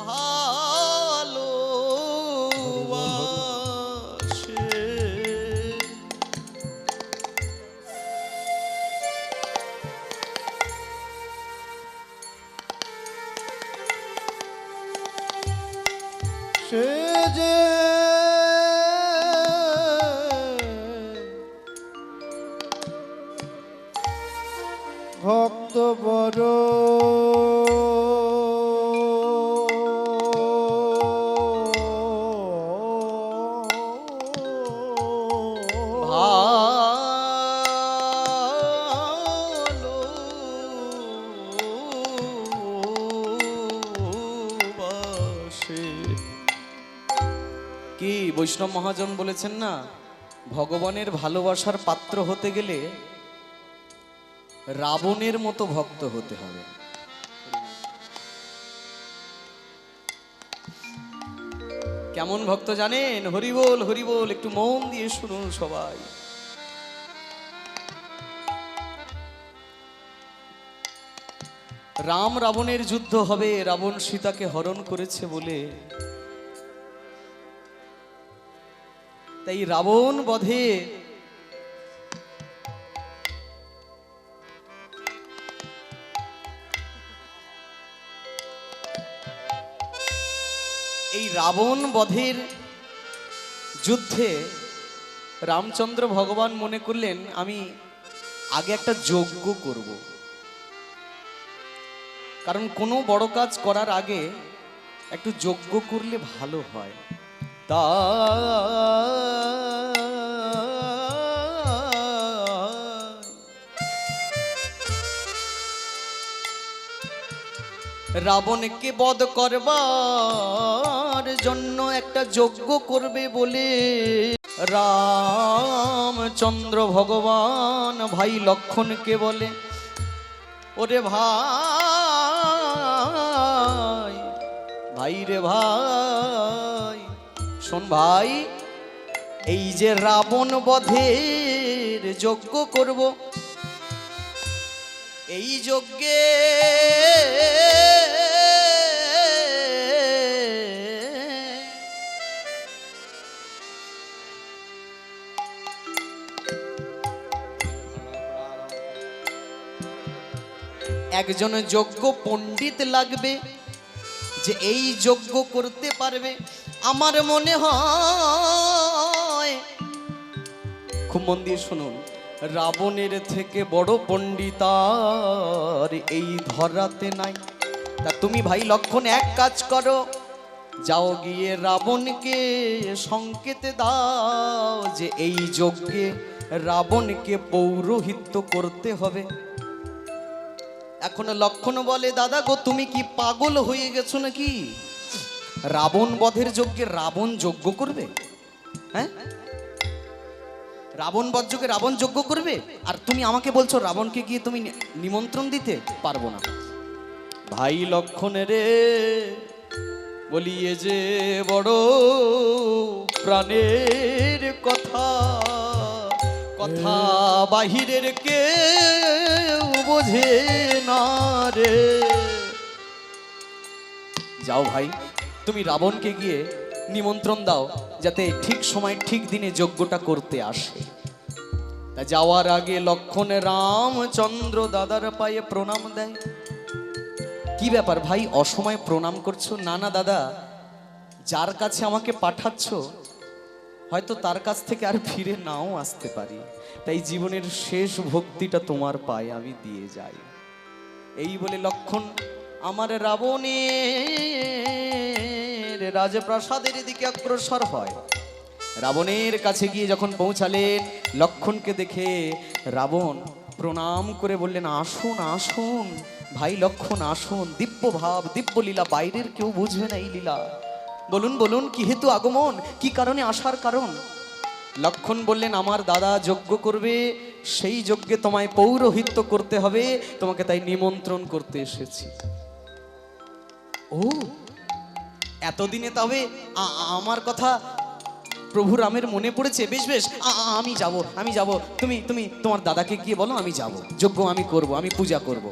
ভালোবাসে। সে যে ভক্ত বড় ভালোবাসে। কি বৈষ্ণব মহাজন বলেছেন না, ভগবানের ভালোবাসার পাত্র হতে গেলে রাবণের মতো ভক্ত হতে হবে। কেমন ভক্ত জানেন? হরিবোল হরিবোল, একটু মন দিয়ে শুনুন সবাই। রাম রাবণের যুদ্ধ হবে, রাবণ সীতাকে হরণ করেছে বলে। তাই রাবণ বধে এই রাবণ বধের যুদ্ধে রামচন্দ্র ভগবান মনে করলেন আমি আগে একটা যজ্ঞ করব। কারণ কোনো বড় কাজ করার আগে একটু যজ্ঞ করলে ভালো হয়। তা রাবণকে বধ করবার জন্য একটা যজ্ঞ করবে বলে রামচন্দ্র ভগবান ভাই লক্ষণকে বলে, ওরে ভাই, ভাই রে ভাই, শোন ভাই, এই যে রাবণ বধের যজ্ঞ করব, এই যজ্ঞে একজন যোগ্য পণ্ডিত লাগবে, যে এই যজ্ঞ করতে পারবে। আমার মনে হয়, খুব মন দিয়ে শুনুন, রাবণের থেকে বড় পণ্ডিত আর এই ধরাতে নাই। তা তুমি ভাই লক্ষণ এক কাজ করো, যাও গিয়ে রাবণকে সংকেত দাও যে এই যজ্ঞে রাবণকে পৌরোহিত্য করতে হবে। এখন লক্ষণ বলে, দাদা গো তুমি কি পাগল হয়ে গেছো নাকি? রাবণ বধের যজ্ঞে রাবণ যজ্ঞ করবে? হ্যাঁ, রাবণ বধ যজ্ঞে রাবণ যজ্ঞ করবে? আর তুমি আমাকে বলছো রাবণকে গিয়ে তুমি নিমন্ত্রণ দিতে পারবো না। ভাই লক্ষণ রে, বলি এ যে বড় প্রাণের কথা, কথা বাহিরের কেউ বোঝে না রে। যাও ভাই, তুমি রাবণকে গিয়ে নিমন্ত্রণ দাও, যাতে ঠিক সময় ঠিক দিনে যজ্ঞটা করতে আসে। তা যাওয়ার আগে লক্ষণ রামচন্দ্র দাদার পায়ে প্রণাম দেয়। কি ব্যাপার ভাই, অসময়ে প্রণাম করছো? না না দাদা, যার কাছে আমাকে পাঠাচ্ছ হয়তো তার কাছ থেকে আর ফিরে নাও আসতে পারি, তাই জীবনের শেষ ভক্তিটা তোমার পায়ে আমি দিয়ে যাই। এই বলে লক্ষণ আমার রাবণের রাজপ্রাসাদের দিকে অগ্রসর হয়। রাবণের কাছে গিয়ে যখন পৌঁছালেন, লক্ষণকে দেখে রাবণ প্রণাম করে বললেন, আসুন আসুন ভাই লক্ষণ আসুন, দিব্য ভাব দিব্য লীলা, বাইরের কেউ বুঝবে না এই লীলা। বলুন বলুন কি হেতু আগমন, কি কারণে আসার কারণ? লক্ষণ বললেন, আমার দাদা যজ্ঞ করবে, সেই যজ্ঞে তোমায় পৌরোহিত্য করতে হবে, তোমাকে তাই নিমন্ত্রণ করতে এসেছি। ও, এতদিনে তবে আমার কথা প্রভু রামের মনে পড়েছে। বেশ বেশ, আমি যাব আমি যাব, তুমি তুমি তোমার দাদাকে গিয়ে বলো আমি যাব, যজ্ঞ আমি করব, আমি পূজা করব।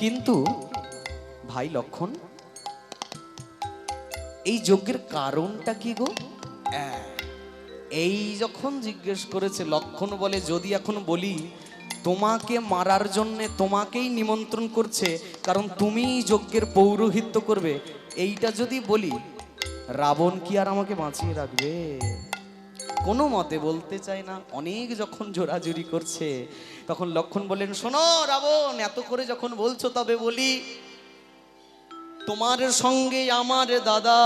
কিন্তু ভাই লক্ষণ, এই যজ্ঞের কারণটা কি গো? এই যখন জিজ্ঞেস করেছে, লক্ষণ বলে, যদি এখন বলি তোমাকে মারার জন্য তোমাকেই নিমন্ত্রণ করছে, কারণ তুমি যজ্ঞের পৌরোহিত্য করবে, এইটা যদি বলি, রাবণ কি আর আমাকে বাঁচিয়ে রাখবে? কোনো মতে বলতে চায় না। অনেক যখন জোরাজুরি করছে, তখন লক্ষণ বলেন, শোনো রাবণ, এত করে যখন বলছো তবে বলি, তোমার সঙ্গে আমার দাদা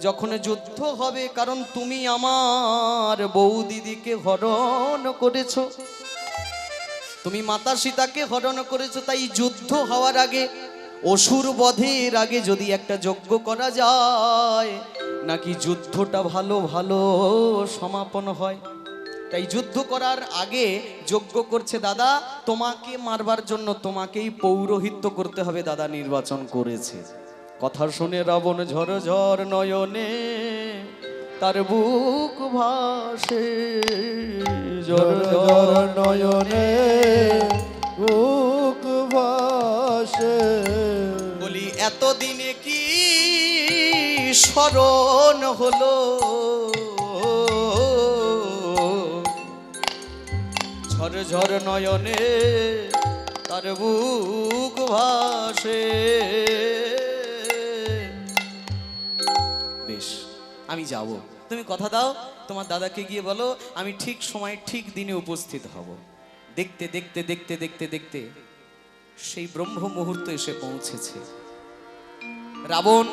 যখন যুদ্ধ হবে, কারণ তুমি আমার বউ দিদিকে হরণ করেছো, তুমি মাতা সীতাকে হরণ করেছো, তাই যুদ্ধ হওয়ার আগে, অসুর বধের আগে যদি একটা যজ্ঞ করা যায়, নাকি যুদ্ধটা ভালো ভালো সমাপন হয়। তাই যুদ্ধ করার আগে যজ্ঞ করছে দাদা, তোমাকে মারবার জন্য তোমাকেই পৌরোহিত্য করতে হবে, দাদা নির্বাচন করেছে। কথা শুনে রাবণ ঝর ঝর নয়নে, তার বুক ভাসে জর জর নয়নে বুক ভাসে। বলি এতদিনে কি স্মরণ হলো, ঝর ঝর নয়নে তার বুক ভাসে। বেশ, আমি যাব, তুমি কথা দাও, তোমার দাদাকে গিয়ে বলো আমি ঠিক সময় ঠিক দিনে উপস্থিত হব। দেখতে দেখতে দেখতে দেখতে দেখতে সেই ব্রহ্ম মুহূর্ত এসে পৌঁছেছে। রাবণ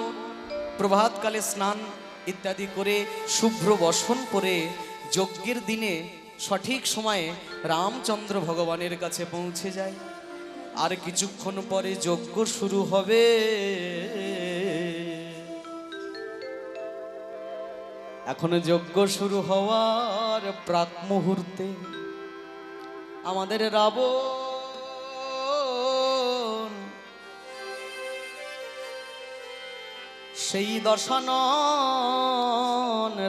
প্রভাতকালে স্নান ইত্যাদি করে শুভ্র বসন পরে যজ্ঞের দিনে সঠিক সময়ে রামচন্দ্র ভগবানের কাছে পৌঁছে যায়। আর কিছুক্ষণ পরে যজ্ঞ শুরু হবে। এখন যজ্ঞ শুরু হওয়ার প্রাক মুহূর্তে আমাদের রাবণ সেই দশানন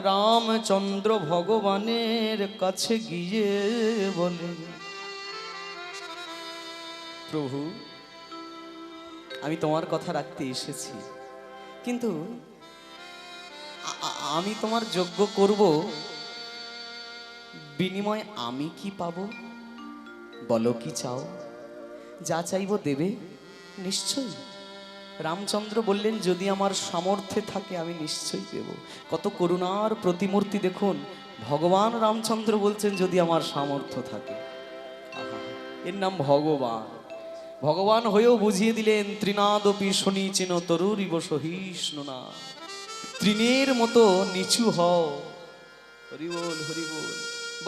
রামচন্দ্র ভগবানের কাছে গিয়ে বলে, প্রভু আমি তোমার কথা রাখতে এসেছি, কিন্তু আমি তোমার যজ্ঞ করব, বিনিময়ে আমি কি পাবো? বলো কি চাও? যা চাইবো দেবে নিশ্চয়ই। রামচন্দ্র বললেন, যদি আমার সামর্থ্যে থাকে আমি নিশ্চয়ই দেব। কত করুণার প্রতিমূর্তি দেখুন, ভগবান রামচন্দ্র বলছেন যদি আমার সামর্থ্য থাকে। এর নাম ভগবান। ভগবান হয়েও বুঝিয়ে দিলেন, ত্রিনাদপি শনিচিন তরুরিব সহিষ্ণু না, তৃণের মতো নিচু হও। হরি বল হরি বল।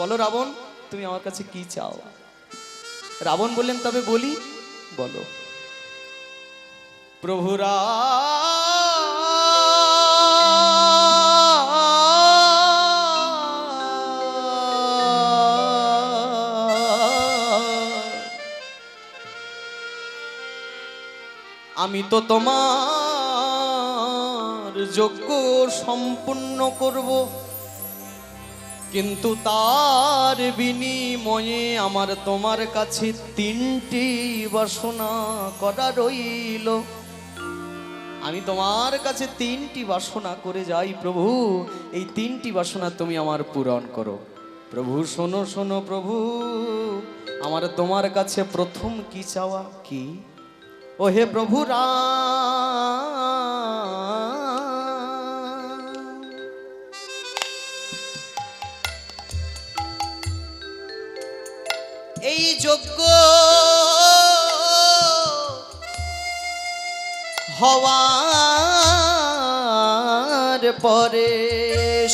বলো রাবণ, তুমি আমার কাছে কি চাও? রাবণ বললেন তবে বলি। বলো। প্রভুরা আমি তো তোমার যজ্ঞ সম্পূর্ণ করব, কিন্তু তার বিনিময়ে আমার তোমার কাছে 3টি বাসনা করা রইল। আমি তোমার কাছে 3টি বাসনা করে যাই প্রভু, এই 3টি বাসনা তুমি আমার পূরণ করো। প্রভু শোনো শোনো প্রভু, আমার তোমার কাছে প্রথম কি চাওয়া কি? ও হে প্রভু এই যজ্ঞ হওয়ার পরে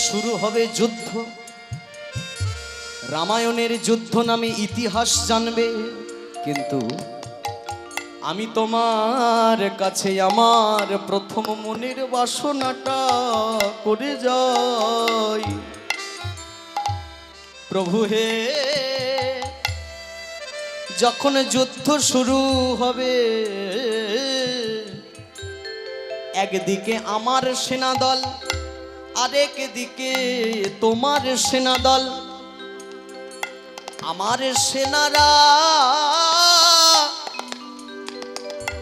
শুরু হবে যুদ্ধ। রামায়ণের যুদ্ধ নামে ইতিহাস জানবে, কিন্তু আমি তোমার কাছে আমার প্রথম মনের বাসনাটা করে যাই। প্রভু হে, যখন যুদ্ধ শুরু হবে, একদিকে আমার সেনাদল, আরেক দিকে তোমার সেনাদল। আমার সেনারা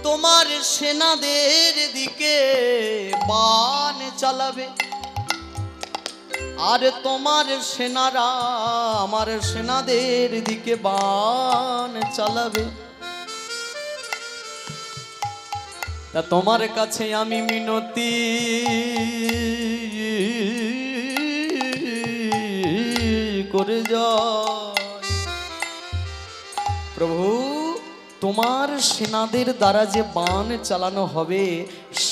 তোমার সেনাদের দিকে বাণ চালাবে, আর তোমার সেনারা আমার সেনাদের দিকে বাণ চালাবে। তা তোমার কাছে আমি মিনতি করে যাই প্রভু, তোমার সেনাদের দ্বারা যে বাণ চালানো হবে,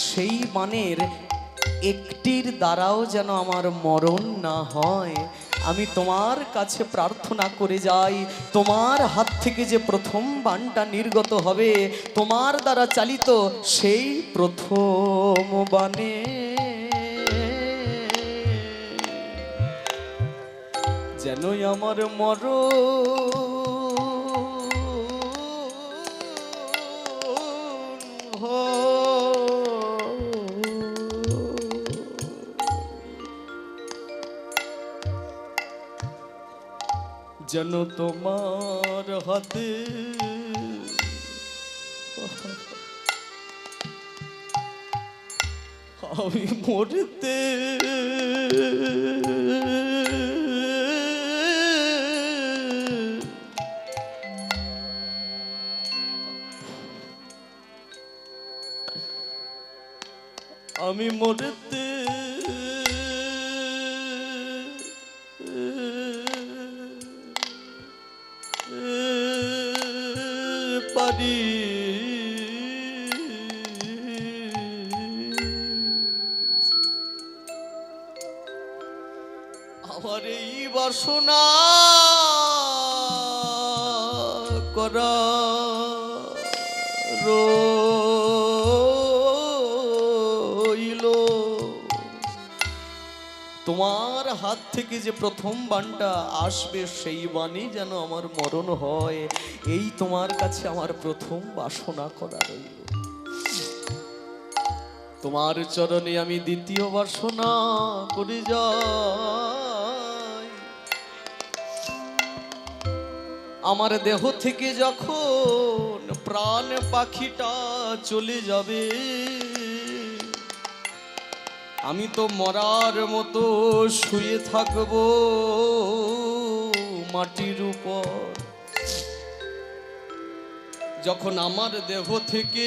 সেই বাণের একটির দ্বারাও যেন আমার মরণ না হয়। আমি তোমার কাছে প্রার্থনা করে যাই, তোমার হাত থেকে যে প্রথম বাণটা নির্গত হবে, তোমার দ্বারা চালিত সেই প্রথম বাণে যেনই আমার মরণ যেন তোমার হাতে আমি মরতে আমি মরতে পারি। আমার এই বাসনা করা রইল। তোমার হাত থেকে যে প্রথম বাণটা আসবে, সেই বাণী যেন আমার মরণ হয়, এই তোমার কাছে আমার প্রথম বাসনা করা রইল। তোমার চরণে আমি দ্বিতীয় বাসনা করে যাই। আমার দেহ থেকে যখন প্রাণ পাখিটা চলে যাবে, আমি তো মরার মতো শুয়ে থাকবো মাটির উপর। যখন আমার দেহ থেকে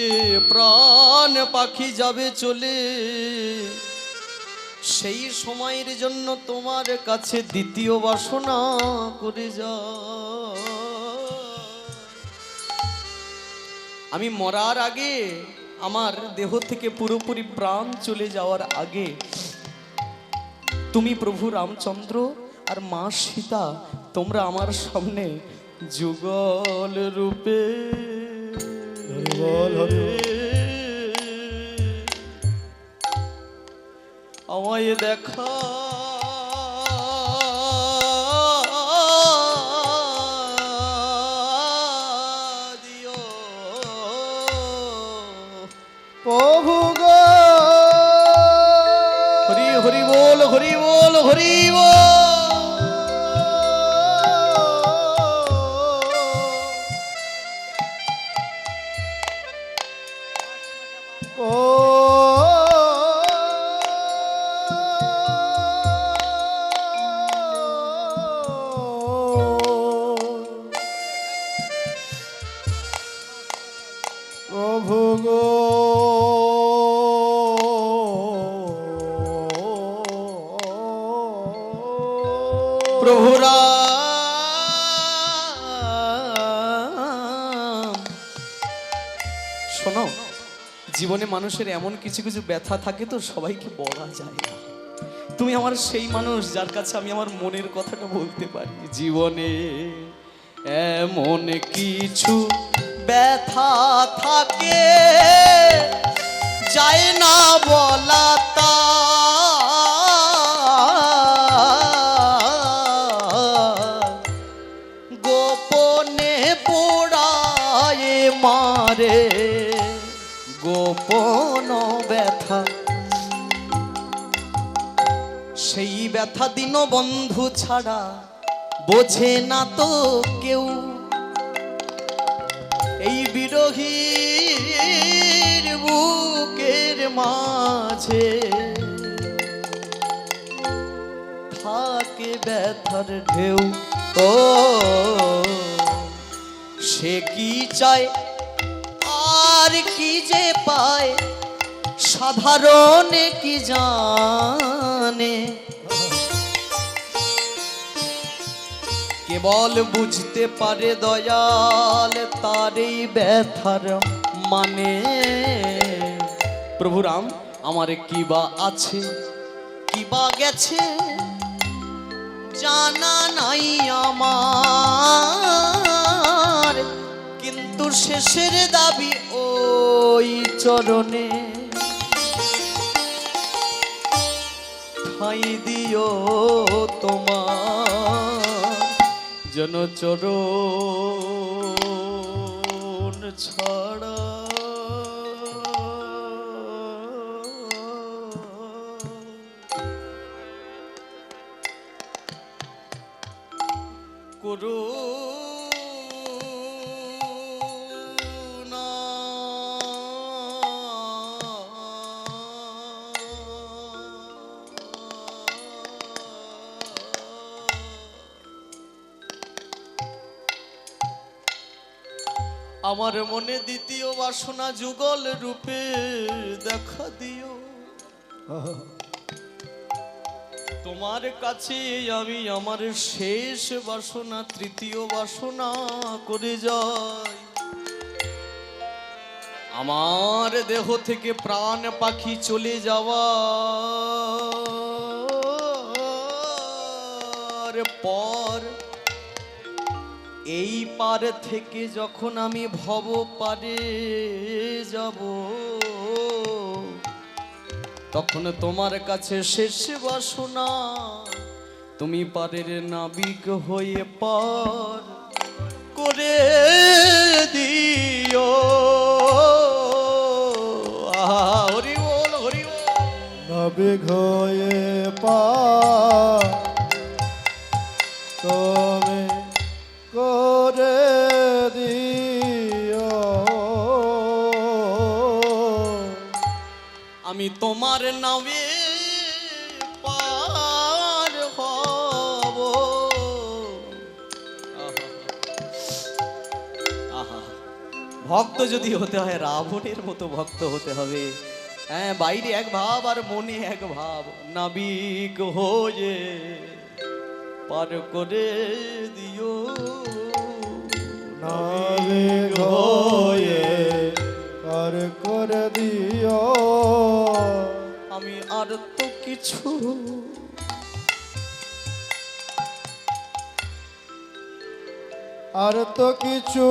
প্রাণ পাখি যাবে চলে, সেই সময়ের জন্য তোমার কাছে দ্বিতীয় বাসনা করে যাই। আমি মরার আগে, আমার দেহ থেকে পুরোপুরি প্রাণ চলে যাওয়ার আগে, তুমি প্রভু রামচন্দ্র আর মা সীতা, তোমরা আমার সামনে যুগল রূপে বল হরি আমায় দেখা দিও প্রভু গো হরি হরি বল হরি বল হরি বল। প্রভু গো প্রভু রাম শোনো, জীবনে মানুষের এমন কিছু কিছু ব্যথা থাকে তো সবাইকে বলা যায় না। তুমি আমার সেই মানুষ যার কাছে আমি আমার মনের কথাটা বলতে পারি। জীবনে এমন কিছু ব্যথা থাকে যায় না বলা তা, গোপনে পোড়ায় মারে গোপন ব্যথা। সেই ব্যথা দিন বন্ধু ছাড়া বোঝে না তো কেউ। এই বিরহীর বুকের মাঝে থাকে ব্যথার ঢেউ। ও সে কি চায় আর কি যে পায় সাধারণ কি জানে, কেবল বুঝতে পারে দয়াল তার এই ব্যথার মানে। প্রভু রাম, আমার কি বা আছে কি বা গেছে জানা নাই আমার, কিন্তু শেষের দাবি ওই চরণে ঠাঁই দিও তোমার যেন চরণ ছাড়া করুণা। আমার মনে দ্বিতীয় বাসনা যুগল রূপে দেখা দিও। তোমার কাছে আমি আমার শেষ বাসনা তৃতীয় বাসনা করে যাই। আমার দেহ থেকে প্রাণ পাখি চলে যাওয়ার পর এই পার থেকে যখন আমি ভব পারে যাব, তখন তোমার কাছে শেষ বাসনা তুমি পারের নাবিক হয়ে পার করে দিও। হরি বল হরি বল। নাবিক হয়ে পা তুমি করে দিও। আমি তোমার নামে পার হব। আহা, ভক্ত যদি হতে হয় রাবণের মতো ভক্ত হতে হবে। হ্যাঁ, বাইরে এক ভাব আর মনে এক ভাব। নাবিক হয়ে পার করে দিও। নাবিক হয়ে পার করে দিও। আমি আর তো কিছু আর তো কিছু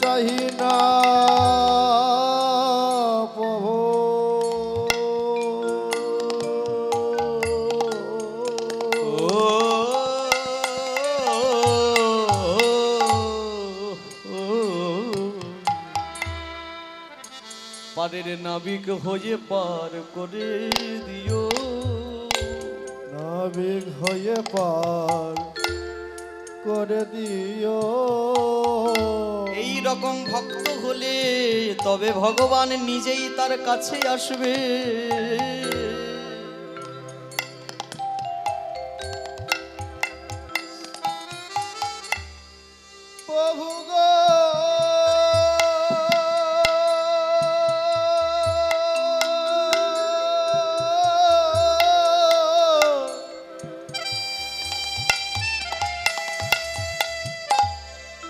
চাহি না প্রভু। পারের নাবিক হয়ে পার করে দিও, নাবিক হয়ে পার করে দিও। এই রকম ভক্ত হলে তবে ভগবান নিজেই তার কাছে আসবে। প্রভু গো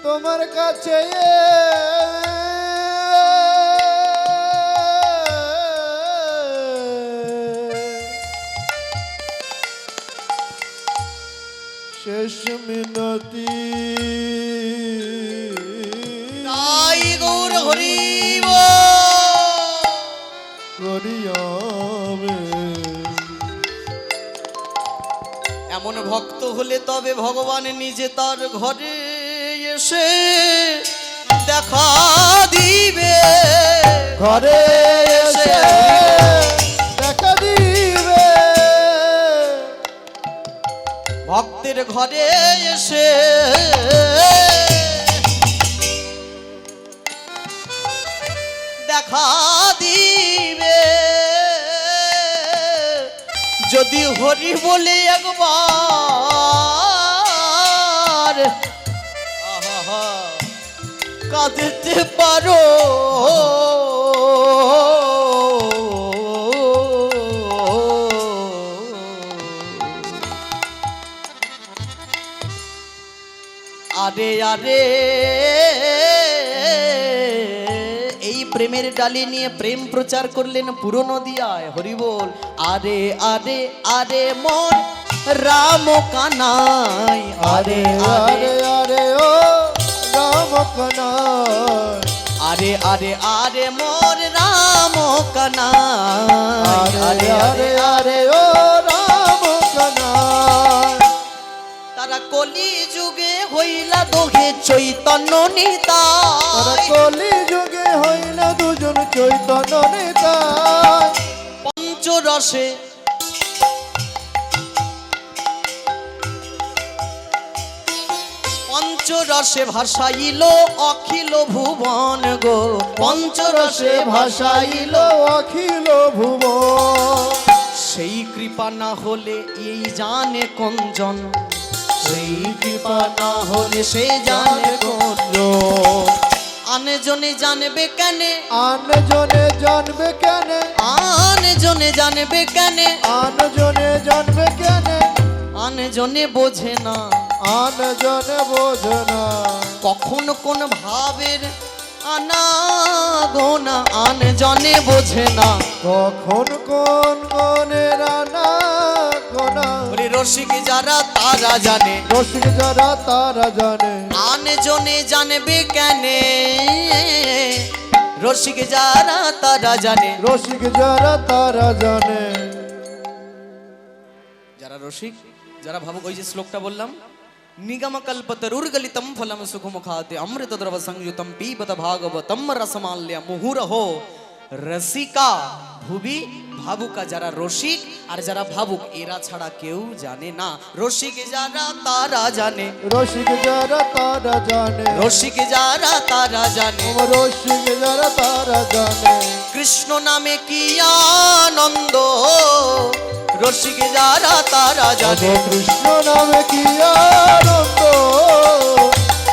তোমার কাছে শেষ মিনতি তাই গৌর হরি করিয়াবে। এমন ভক্ত হলে তবে ভগবান নিজে তার ঘরে এসে দেখা দিবে, ঘরে এসে দেখা দিবে। ভক্তের ঘরে এসে দেখা দিবে। যদি হরি বলে একবার আহা কাঁদতে পারো, আরে আরে এই প্রেমের ডালি নিয়ে প্রেম প্রচার করলেন পুরো নদিয়ায়। হরি বল। আরে আরে আরে মন রাম কানাই, আরে আরে আরে ও রাম কানাই, আরে আরে আরে মোর রাম কানাই, আরে আরে আরে ও রাম কানাই। তারা কলি যুগে হইলা দোহে চৈতন্য তারা নিতাই, কলি যুগে হইল দুজন চৈতন্য নিতাই। পঞ্চরসে পঞ্চরসে ভাষাইল অখিল ভুবন গো, পঞ্চরসে ভাষাইল। অখিল ভুবন। সেই কৃপা না হলে এই জানে কোনজন, সেই কৃপা না হলে সে জানে কোনজন। আনে জনে জানবে কেনে, আন জনে জানবে কেনে, আনে জনে জানবে কেনে, আন জনে জানবে কেনে, আনে জনে বোঝে না আন জনে বোঝে না। কখন কোন ভাবের আনা গোনা, আনে জনে বোঝে না। কখন কোন গনের আনা গোনা, ওরে রসিক যারা তারা জানে, রসিক যারা তারা জানে। আনে জনে জানবে কেনে, রসিক যারা তারা জানে। রসিক যারা তারা জানে। যারা রসিক, যারা ভাবুক, ওই যে শ্লোকটা বললাম, নিগম কল্পতরুর্গলিতম ফলম সুখমুখাতে অমৃত দ্রব সংযুতম পিবত ভাগবতম রসমাল্য মুহুরহো রসিকা ভুবি ভাবুকা। যারা রসিক আর যারা ভাবুক এরা ছাড়া কেউ জানে না। রসিক যারা তারা জানে, রসিক যারা তারা জানে, রসিক যারা তারা জানে। রসিক যারা তারা জানে। কৃষ্ণ নামে কি আনন্দ, রসিক যারা তারা জানে। কৃষ্ণ নামে কি আনন্দ,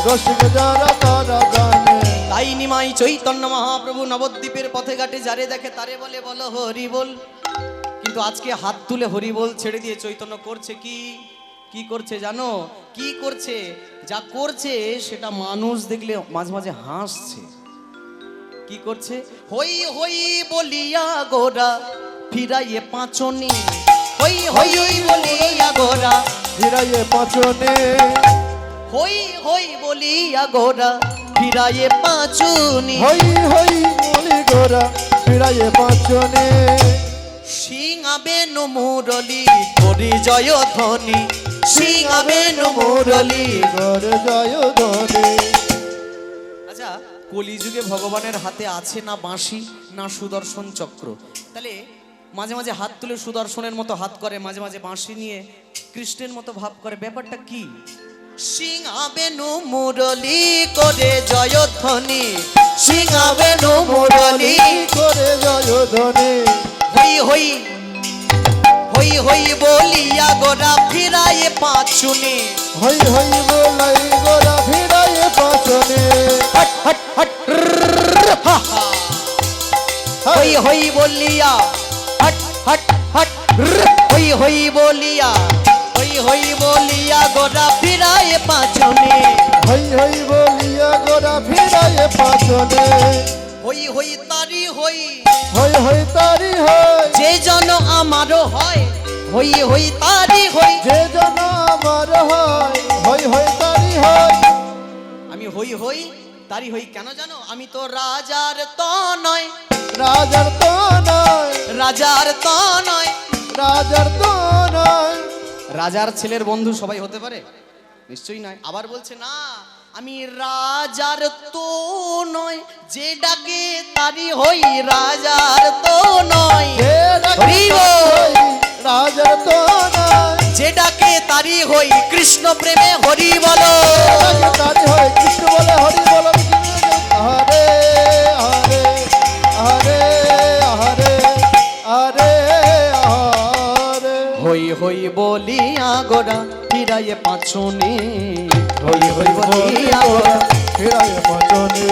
রসিক যারা তারা জানে। তাই নিমাই চৈতন্য মহাপ্রভু নবদ্বীপের পথে ঘাটে যারে দেখে তারে বলে বলো হরি বল। কিন্তু আজকে হাত তুলে হরি বল ছেড়ে দিয়ে চৈতন্য করছে কি, কি করছে জানো? কি করছে? যা করছে সেটা মানুষ দেখলে মাঝে মাঝে হাসছে। কি করছে? হই হই বলিয়া গোরা ফিরাইয়ে পাঁচনি, হই হই বলিয়া গোরা ফিরাইয়ে পাচনে হই হই বলিয়া গোরা ফিরায়ে পাঁচুনি, হই হই বলি গোরা ফিরাইয়ে পাচনে সিংহাবেনু মুরলি করি জয় ধ্বনি, সিংহাবেনু মুরলি। করে জয় ধনে আচ্ছা, কলিযুগে ভগবানের হাতে আছে না বাঁশি না সুদর্শন চক্র? তাহলে মাঝে মাঝে হাত তুলে সুদর্শনের মতো হাত করে, মাঝে মাঝে বাঁশি নিয়ে কৃষ্ণের মতো ভাব করে, ব্যাপারটা কি? সিংহাবেনু মুরলি করে জয় ধ্বনি, সিংহাবেনু মুরলি করে জয় ধনে হই হই হই হই বলিয়া গোরা ফিরায়ে পাঁচুনি, হই হই বলাই গোরা ফিরাইয়ে পাচনে হট হট হট হা হা। হই হই বলিয়া হট হট হট হই হই বলিয়া, হই হই বলিয়া গোরা ফিরায়ে পাঁচুনি, হই হই বলিয়া গোরা ফিরাইয়ে পাচনে হই হই তারি হই হই হই তারি হয় যে জন আমারও হয়, হই হই তারি হই। যে জন আমার হয় হই হই তারি হয় আমি হই হই তারি হই কেন জানো? আমি তো রাজার তো নয়, রাজার তো নয় রাজার তো নয়। রাজার তো নয় রাজার ছেলের বন্ধু সবাই হতে পারে? নিশ্চয়ই নয়। আবার বলছে না, আমি রাজার তো নয়, যে ডাকে তারি হই, রাজার তো নয়। যে ডাকে হরি বল। রাজার তো নয় যে ডাকে তারি হই, কৃষ্ণ প্রেমে হরি বলো। ডাকে তারি হয় কৃষ্ণ বলে হরি বল হরে হরে হরে হরে হরে হরে হই হই বলিয়া গোরা ফিরায়ে পাঁচনে, হই হই বলিয়া গোরা। ফেরাইয়ে পাচনে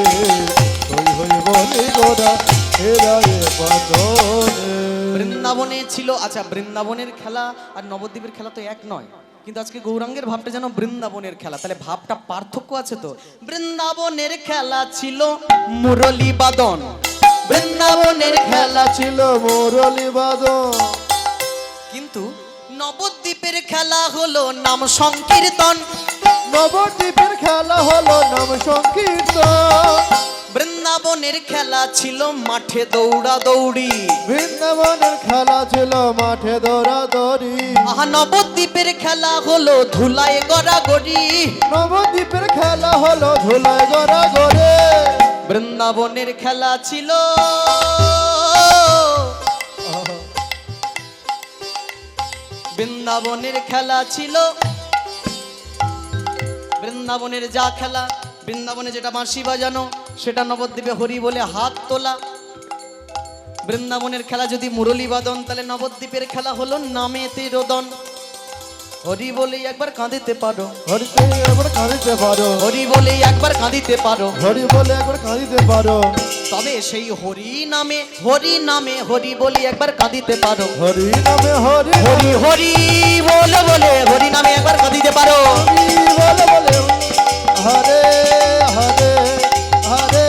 হই হই বলি গোরা ফেরাইয়ে পাচনে বৃন্দাবনে ছিল, আচ্ছা বৃন্দাবনের খেলা আর নবদ্বীপের খেলা তো এক নয়, কিন্তু আজকে গৌরাঙ্গের ভাবটা যেন বৃন্দাবনের খেলা। তাহলে ভাবটা পার্থক্য আছে তো। বৃন্দাবনের খেলা ছিল মুরলী বাদন, বৃন্দাবনের খেলা ছিল মুরলী বাদন কিন্তু নবদ্বীপের খেলা হলো নাম সংকীর্তন, নবদ্বীপের খেলা হলো নাম সংকীর্তন বৃন্দাবনের খেলা ছিল মাঠে দৌড়া দৌড়ি, বৃন্দাবনের খেলা ছিল মাঠে দৌড়াদৌড়ি আহা নবদ্বীপের খেলা হলো ধুলায় গড়াগড়ি, নবদ্বীপের খেলা হলো ধুলায় গড়া গড়ে বৃন্দাবনের খেলা ছিল বৃন্দাবনের খেলা ছিল বৃন্দাবনের যা খেলা, বৃন্দাবনে যেটা বাঁশি বাজানো সেটা নবদ্বীপে হরি বলে হাত তোলা। বৃন্দাবনের খেলা যদি মুরলী বাদন, তাহলে নবদ্বীপের খেলা হলো নামেতে রোদন। হরি বলেই একবার কাঁদিতে পারো, হরিতে একবার কাঁদিতে পারো হরি বলেই একবার কাঁদিতে পারো, হরি বলে একবার কাঁদিতে পারো তবে সেই হরি নামে হরি বলি একবার কাঁদিতে পারো। হরি নামে হরি হরি হরি বলে বলে হরি নামে একবার কাঁদিতে পারো। হরি বলে বলে হরে হরে হরে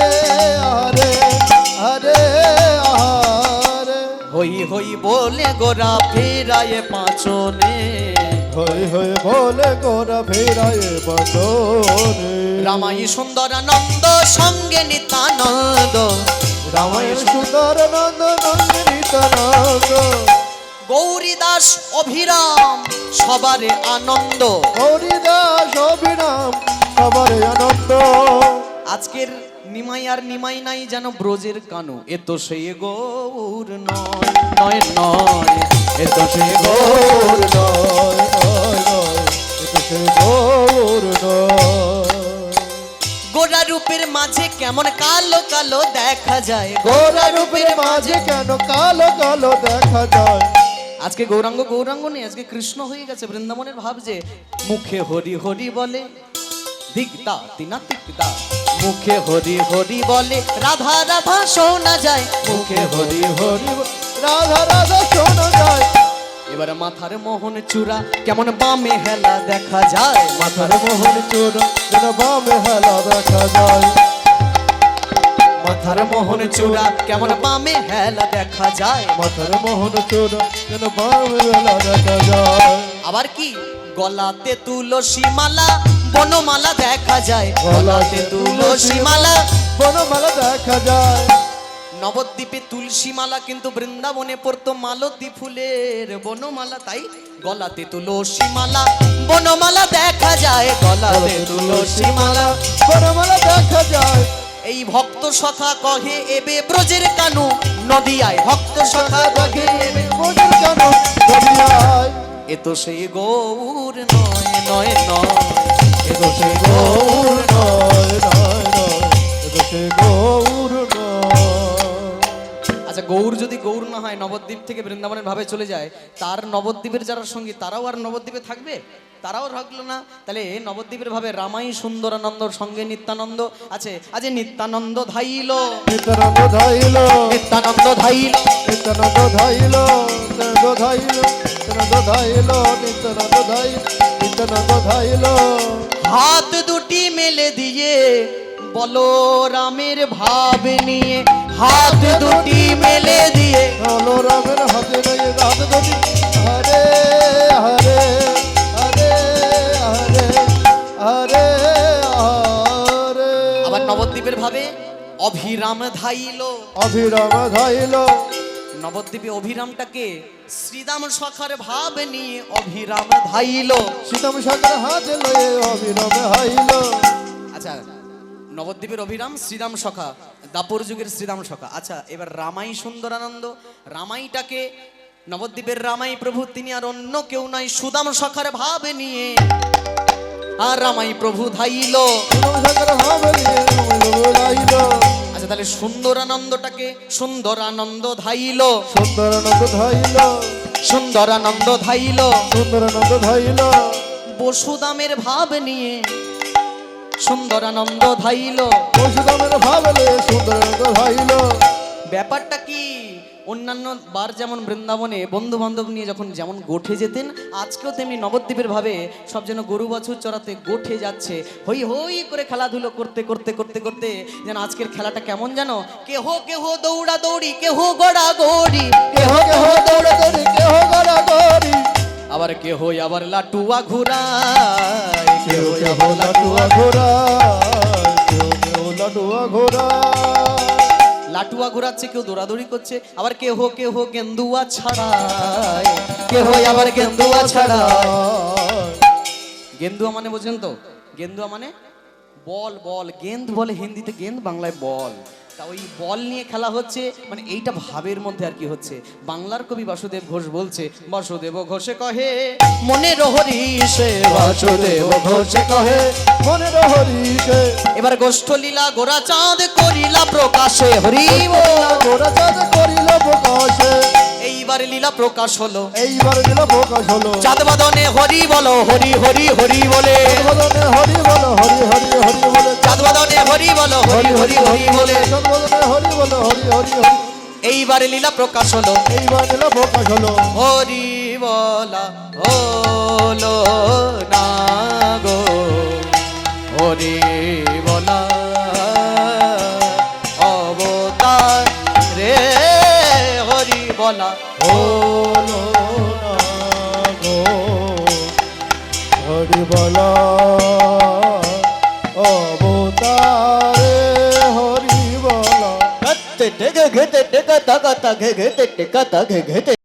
হরে হরে হরে হই হই বলে গোরা ফেরায়ে পাঁচনে, হই হই বলে গোরা ফেরায়ে পাচনে রামাই সুন্দরানন্দ সঙ্গে নিতানন্দ, রামায় সুন্দর নন্দ নন্দ নিতানন্দ গৌরীদাস অভিরাম সবারে আনন্দ। হরিদাস অভিরাম সবার আনন্দ আজকের নিমাই আর নিমাই নাই যেন ব্রজের কানু, এ তো সেই গৌর নয় নয় নয়, এ তো সেই গৌর নয় নয় নয় এটা সে গৌর নয় গোরা রূপের মাঝে কেমন কালো কালো দেখা যায়, গোরা রূপের মাঝে কেন কালো কালো দেখা যায় আজকে গৌরাঙ্গ গৌরাঙ্গ নেই, আজকে কৃষ্ণ হয়ে গেছে। বৃন্দাবনের ভাব যে মুখে হরি হরি বলে, দিগদা তিনা তিগদা, মুখে হরি হরি বলে, রাধা রাধা শোনা যায়, মুখে হরি হরি বলে। রাধা রাধা শোনা যায় এবার মাথার মোহন চূড়া কেমন বামে হেলা দেখা যায়, মাথার মোহন চোর যেন বামে হেলা দেখা যায় মাথার মোহন চূড়া কেমন বামে হেলা দেখা যায়। মাথার মোহন চোর যেন বামে হেলা দেখা যায় আবার কি গলাতে তুলসী মালা বনমালা দেখা যায়, গলাতে তুলসী মালা। বনমালা দেখা যায়। নবদ্বীপে তুলসী মালা কিন্তু বৃন্দাবনে পড়তো মালতী ফুলের বনমালা, তাই গলাতে তুলসী মালা বনমালা দেখা যায়, গলাতে তুলসী মালা। বনমালা দেখা যায়। এই ভক্ত সখা কহে এবে ব্রজের কানু নদিয়ায়, ভক্ত সখা কহে এবে ব্রজের কানু নদিয়ায়। এ তো সেই গৌর নয় নয় নয়, এ তো সেই গৌর নয় নয় নয়, এ তো সেই গৌর নয়। আচ্ছা, গৌর যদি গৌর না হয়, নবদ্বীপ থেকে বৃন্দাবনের ভাবে চলে যায়, তার নবদ্বীপের যারা সঙ্গী তারাও আর নবদ্বীপে থাকবে? তারাও থাকলো না। তাহলে নবদ্বীপের ভাবে রামাই সুন্দরানন্দর সঙ্গে নিত্যানন্দ আছে। আজ নিত্যানন্দ ধাইল, নিত্যানন্দ ধাইল, নিত্যানন্দ ধাইল, নিত্যানন্দ ধাইল, নিত্যানন্দ ধাইল, নিত্যানন্দ ধাইল, নিত্যানন্দ ধাইল, নিত্যানন্দ ধাইল। হাত দুটি মেলে দিয়ে বলো রামের ভাব নিয়ে, হাত দুটি মেলে দিয়ে। হলো রামের হাতে নিয়ে হাত ধরি, হরে হরে হরে হরে হরে হরে। আবার নবদ্বীপের ভাবে অভিরাম ধাইল, অভিরাম ধাইল। নবদ্বীপে অভিরামটাকে শ্রীদাম সখার ভাব নিয়ে অভিরাম ধাইল। সীতাম সাগর হাতে লয়ে অভিরাম হাইল। আচ্ছা, নবদ্বীপের অভিরাম শ্রীরাম সখা, দাপর যুগের শ্রীরাম সখা। আচ্ছা, এবার রামাই সুন্দরানন্দ, রামাইটাকে নবদ্বীপের রামাই প্রভু তিনি আর অন্য কেউ নয়, সুদাম সখার ভাব নিয়ে আর রামাই প্রভু ধাইল। সীতাম সাগর হাতে নিয়ে ধাইল। আচ্ছা, তাহলে সুন্দরানন্দটাকে সুন্দরানন্দ ধাইল, সুন্দরানন্দ ধাইল, সুন্দরানন্দ ধাইল। সুন্দরানন্দ ধাইল। বসুদামের ভাব নিয়ে সুন্দরানন্দ ধাইল। পরশুরামের ভাবলে সুন্দরানন্দ ধাইল। ব্যাপারটা কি, অন্যান্য বার যেমন বৃন্দাবনে বন্ধু বান্ধব নিয়ে যখন যেমন গোঠে যেতেন, আজকেও তেমনি নবদ্বীপের ভাবে সব যেন গরু বাছুর চড়াতে গোঠে যাচ্ছে, হই হই করে খেলাধুলো করতে করতে করতে করতে। যেন আজকের খেলাটা কেমন জানো, কেহ কেহ দৌড়া দৌড়ি, কেহ গড়া গড়ি, কেহ কেহ দৌড়ে দৌড়ি, কেহ গড়াগড়ি, আবার কেহ আবার লাটুয়া ঘুরায়, কেহ কেহ লাটুয়া ঘোড়া, কেহ কেহ লাটুয়া ঘোড়া। লাটুয়া ঘোরাচ্ছে, কেউ দৌড়াদৌড়ি করছে, আবার কেহ কেহ গেন্দুয়া ছাড়ায়, কেহ আবার গেন্দুয়া ছাড়ায়। গেন্দুয়া মানে বোঝেন তো, গেন্দুয়া মানে বল, বল গেন্দ বলে হিন্দিতে, গেন্দ বাংলায় বল। তা ওই বল নিয়ে খেলা হচ্ছে, মানে এইটা ভাবের মধ্যে আর কি হচ্ছে। বাংলার কবি বাসুদেব ঘোষ বলছে, বাসুদেব ঘোষে কহে মনের হরিষে, বাসুদেব ঘোষে কহে। মনের হরিষে এবার গোষ্ঠ লীলা গোরা চাঁদ করিলা প্রকাশে, হরি বল। গোরা চাঁদ করিল প্রকাশে। এইবার লীলা প্রকাশ হলো, এইবার দিল প্রকাশ হলো। চাঁদ বদনে হরি বলো, হরি হরি হরি বলে, বদনে হরি বল, হরি হরি হরি বলে। চাঁদ বদনে হরি বলো, হরি হরি হরি বলে। বদনে হরি বল, হরি হরি হরি। এইবার লীলা প্রকাশ হলো, এইবার দিল প্রকাশ হলো। হরি বলা হলো না গো, হরি বলা অবতার রে, হরি বলা হলো না গো, হরি বলা অবতারে, হরি বলা। ঘেতে টেকা ঘেতে টেকা তাকা তা ঘে ঘেতে টেকা তা ঘে ঘেতে।